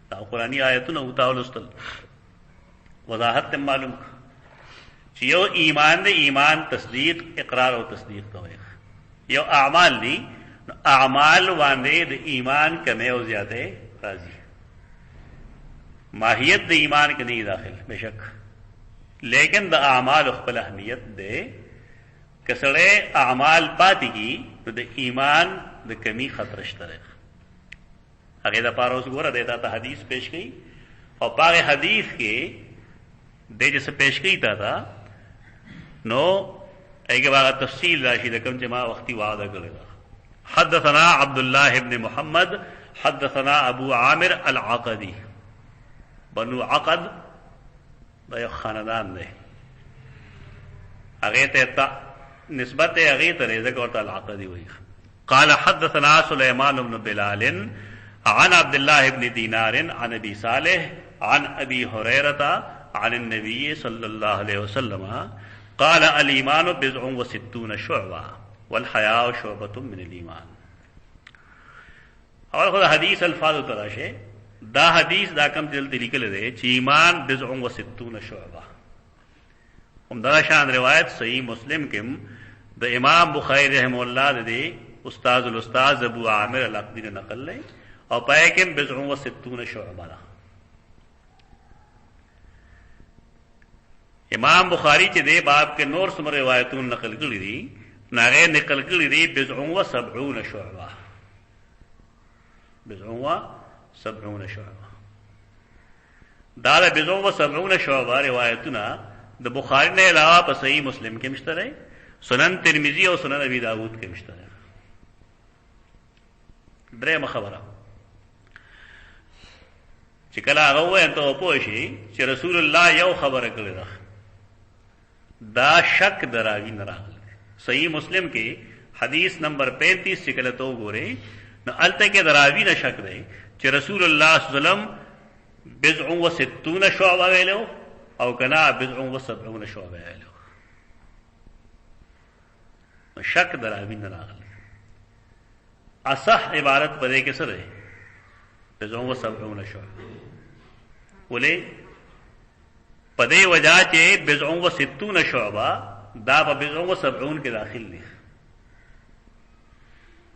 دا قرآنی آیتونه او تاولستل وضاحت ته معلوم چې یو ایمان دی، ایمان تصدیق اقرار او تصدیق ته وایي. یو اعمال دي، اعمال باندې د ایمان کمه او زیاته راځي. ماهیت د ایمان کې نه داخل بشک، لیکن د اعمال خپل اهمیت ده. کسړې اعمال پاتې کی نو د ایمان د کمی خطر شته. هغه د پاره اوس ګوره دیتا ته حدیث پیش کړي او پاره حدیث کې د جسه پیش کړي تا نو ایګه باغ تفصیل راشي د کوم چې ما وختي وعده کړل. حدثنا عبد الله ابن محمد حدثنا ابو عامر العقدي. بنو عقد دا یو خاندان دی، هغه ته نسبت هغه ته رزق ورته العقدي وایي. قال حدثنا سليمان بن بلال عن عبد الله بن دينار عن ابي صالح عن ابي هريره عن النبي صلى الله عليه وسلم قال الايمان بضع وستون شعبه والحياء شعبه من الايمان. اور خدا حدیث الفاظ تراشه دا حدیث دا کم دلته لیکل دی چې ایمان بضع وستون شعبه. هم دا شان روایت صحیح مسلم کې د امام بخاری رحم الله دی استاد الاستاذ ابو عامر العقدی نے نقل لے اور پائے کہ بضع وستون شعبہ. امام بخاری چې دی باب کې نور سمر روایتون نقل کړي دي ناغه نقل کړي دي بضع وسبعون شعبہ. بضع وسبعون شعبہ دا بضع وسبعون شعبہ روایتونه د بخاری نے علاوه په صحیح مسلم کې مشته ده، سنن ترمذی او سنن ابي داود کې مشته ده. درېمه خبره چې کله هغه وایي ته پوه شي چې رسول الله یو خبره کړې ده دا شک دراوی نه راغلی. صحیح مسلم کې حدیث نمبر 35 چې کله تو ګورې نو الته کې دراوی نه شک دی چې رسول الله صلی الله علیه وسلم بضع وستون شعبه ویلو او کنا بضع وسبعون شعبه ویلو. شک دراوی نه راغلی. اصح عبارت پدې کې سره بضع وسبعون شعبه ولې پدې وجہ چې بضع وستون شعبه دا په بضع وسبعون کې داخل دي.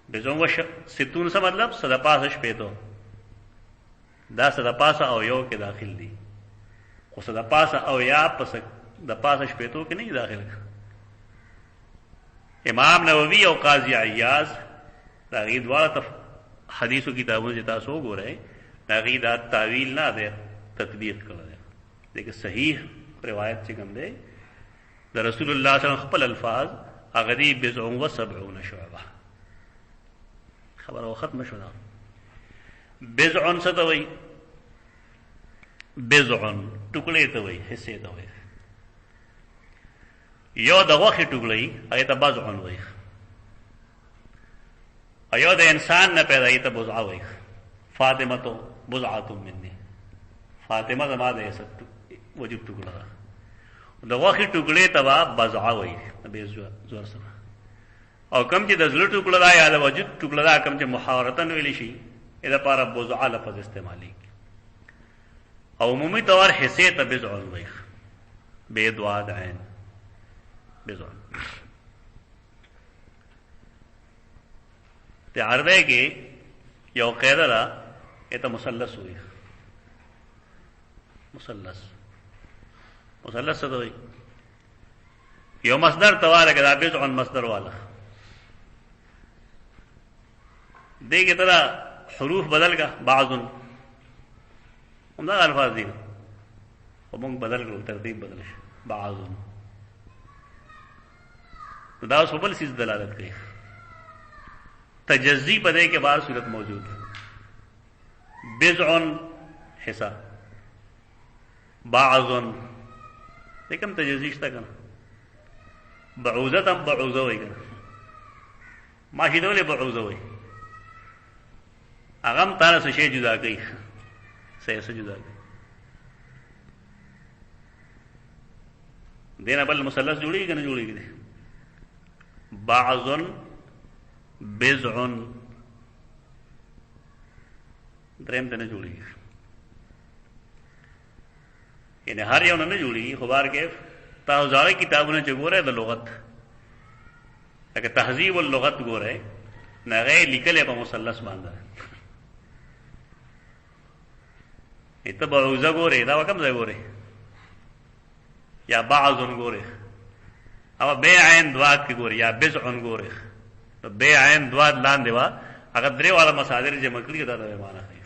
بضع وستون څه مطلب؟ صد پاسه شپېتو دا صد پاسه او یو کې داخل دي، خو صد پاسه او یا پس د پاسه شپېتو کې نه داخل. امام نووي او قاضي عیاض دا غي دواړه حدیثو کتابونو چې تاسو وګورئ دا غي دا تعویل نه ده، تطبیق کړل. لیکن صحیح روایت چې کوم دی د رسول الله صلی الله علیه وسلم خپل الفاظ اغدی بضع و 70 شعبه خبره ختم شو دا بضع څه ته وایي بضع ټوکړې ته وایي حصے ته وایي یو د غوښې ټوکړې هغه ته بضع وایي ایو د انسان نه پیدا ای ته بضع وایي فاطمه تو بضعه مني فاطمه زما د وجود ټوکړه ده د غوښې ټوکړې ته بضع وایي به زور سره او کم چې د زړه ټوکړه ده یا د وجود ټوکړه ده کم چې محاورتن ویل شي اې د پاره بضع لفظ استعمالي او عمومي طور حصے ته بضع وایي بے دواد عین بضع ته عربی کې یو قاعده ده ته مثلث وایي مثلث څه دی یو مصدر تواله کې دا بضع مصدر والا دې کې ترا حروف بدل کا بعض همدا الفاظ دي ومون بدل کړو ترتیب بدل شي بعض دا اوس بل څه دلالت کوي تجزی په دې کې بار صورت موجود بضع حصہ بعض لیکن تجزی شته کنه بعوزه تم بعوزه وای کنه ماشي دوله بعوزه وای اغم تعالی څه شی جدا کوي څه جدا کوي دینه بل مثلث جوړیږي کنه جوړیږي بعض بضع دریم ته نه جوړیږي یعنی هر یو نه جوړیږي خو بار کې تاسو ځای کتابونه چې ګوره د لغت لکه تهذیب اللغت ګوره نه غي لیکل په مثلث باندې ایته بعوزه ګوره دا کوم ځای ګوره یا بعض ګوره او بے عین دوات کې ګوره یا بضع ګوره نو بے عین دوات لاندې وا هغه درې والا مصادر جمع کړی دا د معنا کوي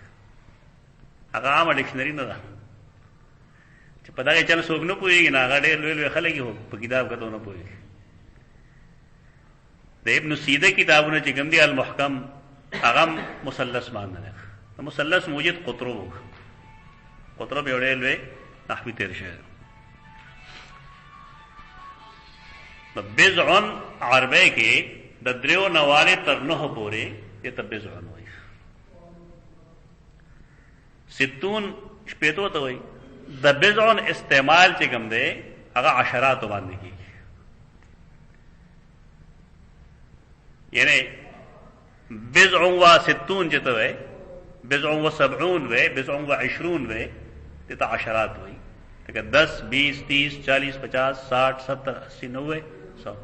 هغه عام ډکشنری نه ده چې په دغه چل څوک نه پوهېږي نه هغه ډېر لوی خلک یې په کتاب کتو نه پوهېږي د ابن سیده کتابونه چې کوم دي المحکم هغه مثلث باندې ده مثلث موجود قطرب یو ډېر لوی نحوي تیر شوی بضع عربی کې د دریو نواله تر نه پورې یہ تب بضع وایي 60 شپېتو ته وایي د بضع استعمال چې کوم دی هغه عشرات باندې کیږي یعنی بضع و 60 چې ته وایي بضع و 70 وایي بضع و 20 وایي ته عشرات وایي لکه 10 20 30 40 50 60 70 80 90 100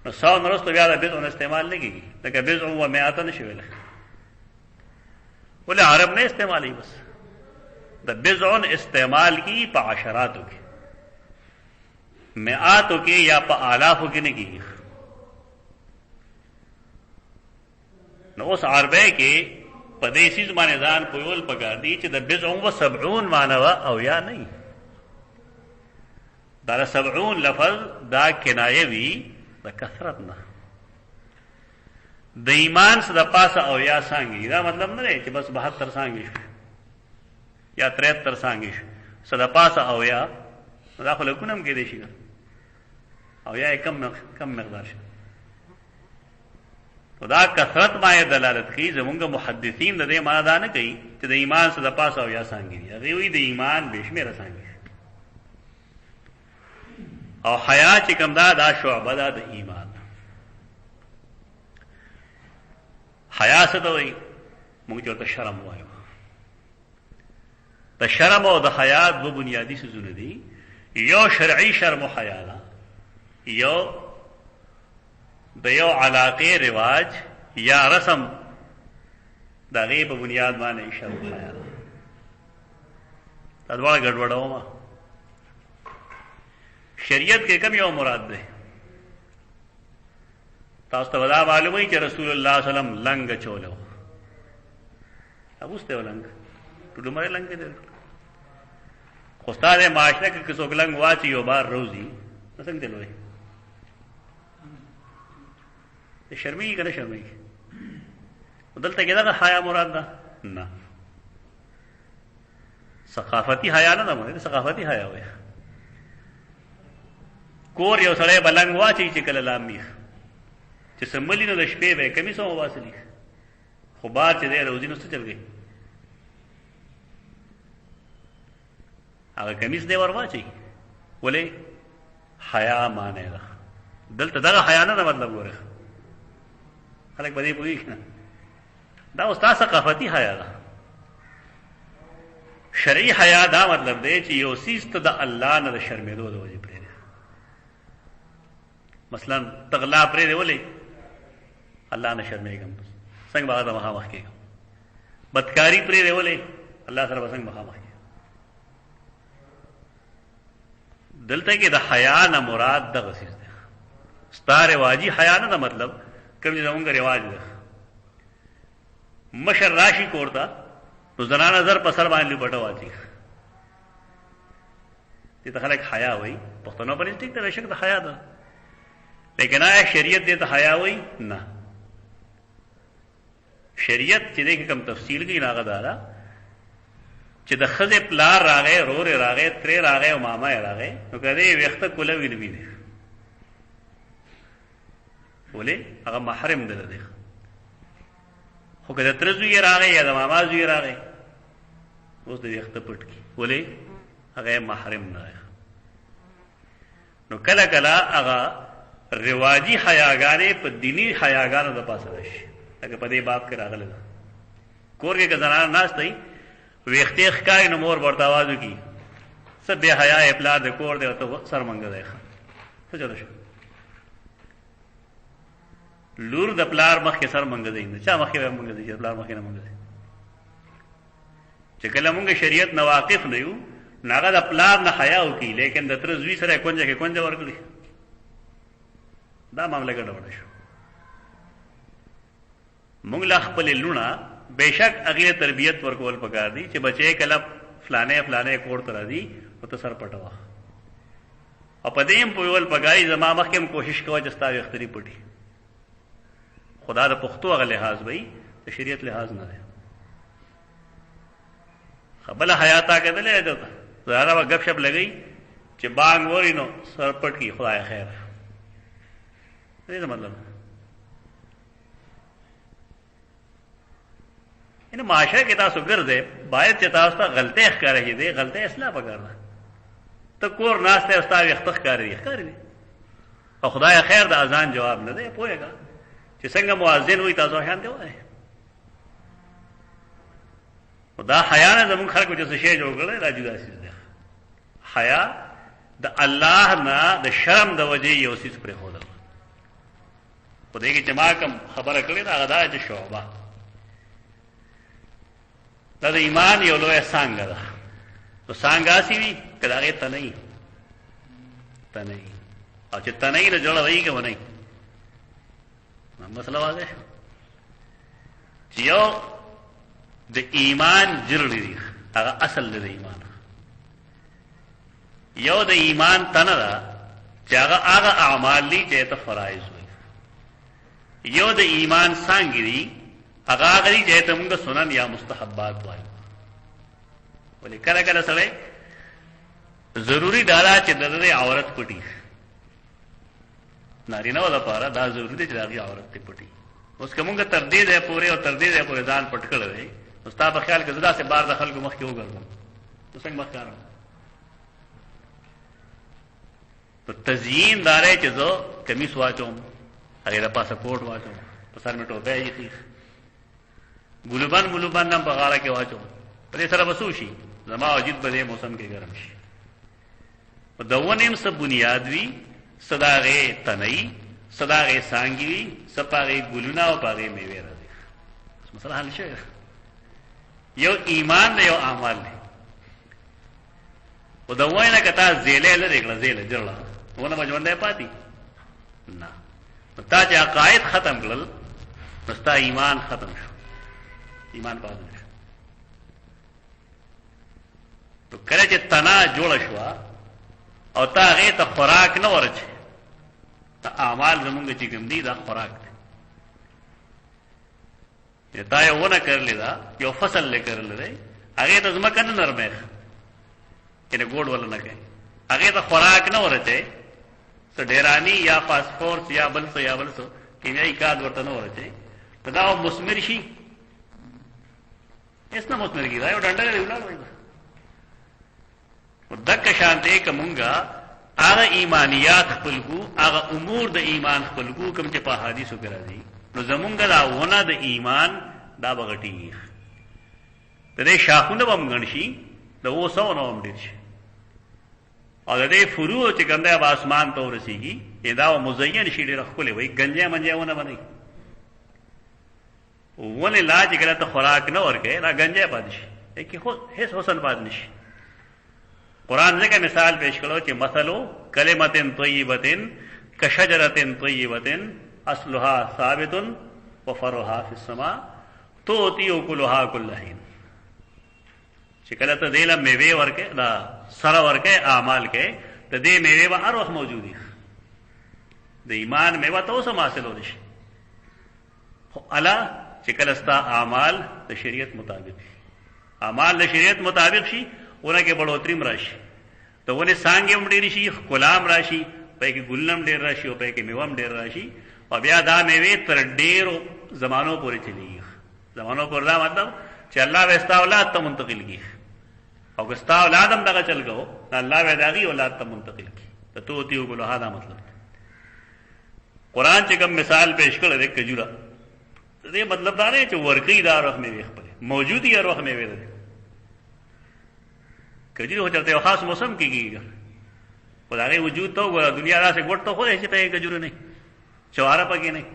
نو 100 نرسته بیا د بضع استعمال نه کیږي لکه بضع و 100 نشي ویل ولې عرب نه استعمالي بس د بضع استعمال کی په عشراتو کې مئاتو کې یا په آلافو کې نه کیږي نو اوس عربی کې په دې سیز باندې ځان پویول پکار دي چې د بضع و 70 معنی او یا نه دا 70 لفظ دا کنایه وی د کثرت نه د ایمان څخه د پاسه او یا څنګه دا مطلب نه دی چې بس 72 څنګه یا 73 څنګه صدا پاسه او یا دا خو لکونم کې دی شي او یا کم مقدار شي خدا کثرت باندې دلالت کوي زمونږ محدثین د دې معنا دا نه کوي چې د ایمان څخه د پاسه او یا څنګه دی هغه وی د ایمان بشمیره څنګه او حیا چې کوم دا شعبه ده د ایمان حیا څه ته وایي موږ ته شرم وایو د شرم او د حیا دو بنیادی څه دي یو شرعي شرم او حیا ده یو د یو علاقه رواج یا رسم د غیب بنیاد باندې شرم او حیا ده دا ډول ګډوډو ما شریعت کې کوم یو مراد ده تاسو ته ودا معلومه چې رسول الله صلی الله علیه وسلم لنګ چولو ابو ست ولنګ ټول مړ لنګ دې خو ستا د معاشره کې که څوک لنګ واچي یو بار روزي نو څنګه دل وایي شرمېږي که نه شرمېږي دلته کې دغه حیا مراد ده نه ثقافتي حیا نه ده مراد ثقافتي حیا وایي کور یو سړی به لنګ واچي چې کله لامي چې سمبلي نو د شپې به کمیس هم وباسلي خو بار چې دی روزي نو څه چل گئی هغه کمیس دی ور واچي ولې حیا معنی ده دلته دغه حیا نه ده مطلب ګوره خلک به دې پوهېږي نه دا اوس تا ثقافتي حیا ده شرعي حیا دا مطلب دی چې یو څیز ته د الله نه د شرمېدو د وجې پرېږدي مثلا تغلا پرېږدې ولې الله نه شرمېږم څنګه به هغه ته مخامخ کېږم بدکاري پرېږدې ولې الله سره به څنګه مخامخ کېږم دلته کې د حیا نه مراد دغه څیز دی ستا رواجي حیا نه ده مطلب کوم چې زمونږ رواج ده مشر راشي کور ته نو زنانه زر په سر باندې لپټه واچي دې ته خلک حیا وایي پښتنو باندې ټیک ده بېشک د حیا ده لیکن آیا شریعت دې ته حیا وایي نه شریعت چې دې کې کوم تفصیل کوي هغه دا ده چې د ښځې پلار راغی رورې راغی ترې راغی او ماما یې راغی نو که دې ویښته کوله وي نو وینې ولې هغه محرم ده د دې خو که د تره زوی راغی یا د ماما زوی راغی اوس د ویښته پټ کړي ولې هغه محرم نه دی نو کله کله هغه رواجي حیاګانې په دیني حیاګانو د پاسه راشي لکه په دې باب کې راغلی ده کور کې که زنانه ناسته وي ویښتې ښکاري نو مور به ورته آواز وکړي څه بې حیا یې پلار د کور دی ورته سر منګه دی څه چلو شو لور د پلار مخکې سر منګه دی نو چا مخکې به منګه دی چې پلار مخکې نه منګه دی چې کله مونږ شریعت نه واقف نه یو نو هغه د پلار نه حیا وکړي لیکن د تره زوی سره یې کونجه کې کونجه ورکړي دا معامله ګډوډه شو مونږ لا خپلې لوڼه بېشک هغې تربیت ورکول پکار دي چې بچی کله فلانې فلانې کور ته راځي نو ته سر پټوه او په دې هم پوهول پکار دي زما مخکې هم کوشش کوه چې ستا ویښتري پټي خدا د پښتو هغه لحاظ وایي د شریعت لحاظ نه دی بله حیا تا کېدلی درته زهره به ګپ شپ لګوي چې بانګ ووري نو سر پټ کړي خدای خیر دې څه مطلب ان معاشره کې تاسو ګرځئ باید چې تاسو ته غلطۍ ښکاره دي غلطۍ اصلاح پکار ده ته کور ناست دی او ستا ویښته ښکاري دي او خدای خیر د اذان جواب نه دی پوهېږه چې څنګه مؤذن وي تاسو شانتې وایئ دا حیا نه زمونږ خلکو چې څه شی جوړ کړی دا جدا څیز دی حیا د الله نه د شرم د وجې یو څیز پرېښودل خو دې کې چې ما کوم خبره کړې ده هغه دا چې شعبه دا د ایمان یو لویه څانګه ده نو څانګه هسې وي که د هغې تنه وي او چې تنه وي نو جوړه وایي که ونه وي مسله واضح چې یو د ایمان جرړې دي هغه اصل دی د ایمان یو د ایمان تنه ده چې هغه اعمال دي چې ته فرایض وي یو د ایمان څانګې دي هغه دي چې ته موږ سنن یا مستحبات وایو ولې کله کله سړی ضروري دا ده چې د دې عورت پټي نارینهو لپاره دا ضروري دی چې د هغې عورت دې پټي اوس که موږ تر دې ځای پورې او تر دې ځای پورې ځان پټ کړی دی نو ستا په خیال کې زه داسې بار د خلکو مخکې وګرځم نو څنګه مخ کارم نو تزیین دا دی چې زه کمیس واچوم هغې د پاسه کوټ واچوم په سر مې ټوپی ایښي ګلوبن هم په غاړه کې واچوم په دې سره به څه وشي زما وجود به دې موسم کې ګرم شي د ونې هم څه بنیاد وي څه د هغې تنه وي څه د هغې څانګې وي څه په هغې ګلونه او په هغې میوې راځي مسله حل شوې یو ایمان دی یو اعمال دی خو د ونې نه که تا زیلی لرې کړه زیله جرړه ونه به ژوندی پاتې نه نو تا چې عقاید ختم کړل نو ستا ایمان ختم شو ایمان پاتې شو نو کله چې تنا جوړ شو او تا هغه ته خوراک نه ورچې ته اعمال زمونږ چې کوم دي دا خوراک دی تا یو ونه کرلې دا یو فصل لے کرلې دی هغه ته ځمکه نه نرمه کنه ګوډ ولا نه کوي هغه ته خوراک نه ورچې ته ډیرانی یا فاسفورس یا بل څه کیمیاوي کاد ورته نه ورچې ته دا مثمر شي اس نه مثمر کیږي دا یو ډنډه دی ولاړ دک شانته کومګه هغه ایمانیات خپلګو هغه امور د ایمان خپلګو کوم چې په حدیثو کې راځي نو زمونږ دا ونه د ایمان دا بغټي د دې شاخونه هم غنشي د اوسو نو هم دي او د دې فروع چې ګنده په اسمان ته ورسیږي دا مزین شي ډېر خپل وي گنجا منجاونه باندې ونه لا چې کله ته خوراک نه ورکې دا گنجا پاتې شي کې خو هیڅ حسن پات نشي قرآن ذکر مثال پیش کرو کہ مثلو کلمت طیبت کشجرت طیبت اصلها ثابت وفرعها فی السماء تؤتی اکلها کل حین چې کله ته دې له میوه ورکې دا سره ورکې اعمال کې ته دې میوه به هر وخت موجودي د ایمان میوه ته اوس حاصل شي خو الا چې کله ستا اعمال د شریعت مطابق اعمال د شریعت مطابق شي ورکه بڑوتریم راشي ته ونه سانګې هم ډېر شي غلام راشي په کې ګلنم ډېر راشي او په کې میوه ډېر راشي او بیا دا میوه تر ډېرو زمانو پورې چلیږي زمانو پر دا مطلب چې الله واستا اولاد ته منتقل کی او ګستا اولاد هم دغه چل غو الله و داغي اولاد ته منتقل کی ته تو تیو ګلو هدا مطلب قرآن چې کوم مثال پیش کړل د کجورا دې مطلب دا نه چې ورکی دا روح میوه خپل موجودی روح میوه ده کجوری ہو چلتے خاص موسم کی گی خدا کے وجود تو دنیا را سے گوٹ تو خود ایسے پہ کجوری نہیں چوارا پکی نہیں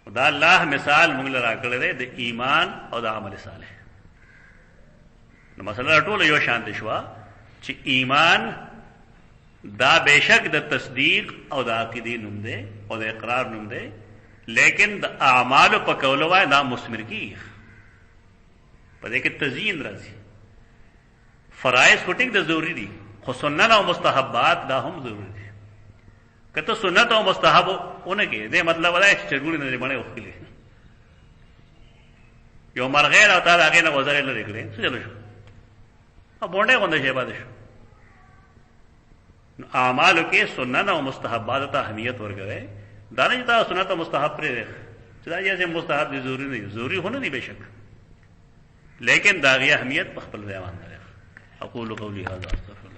خدا اللہ مثال منگل را کر دے دا ایمان اور دا عمل صالح مسئلہ ٹول یو شانت شوا چی ایمان دا بے شک دا تصدیق اور دا عقیدی نم دے اور دا اقرار نم دے لیکن دا اعمال پکولو ہے دا مثمر کی پدے کہ تزیین رازی فرائض خټیک د ضروری دي خو سنت او مستحبات دا هم ضروری دي کته سنت او مستحب اونګه دې مطلب دا چې ضروري نه باندې وکړي یو مرغې او تعالی هغه نه وزره لري کړي څه چلو شو او باندې باندې شی باندې شو اعمالو کې سنت او مستحبات ته اهمیت ورکړي دا نه چې تا سنت او مستحب پرې چې دا یې مستحب دي ضروری نه ضروری هونه دي بشک لیکن دا غي اهمیت په خپل ځای باندې. أقول قولي هذا أستغفر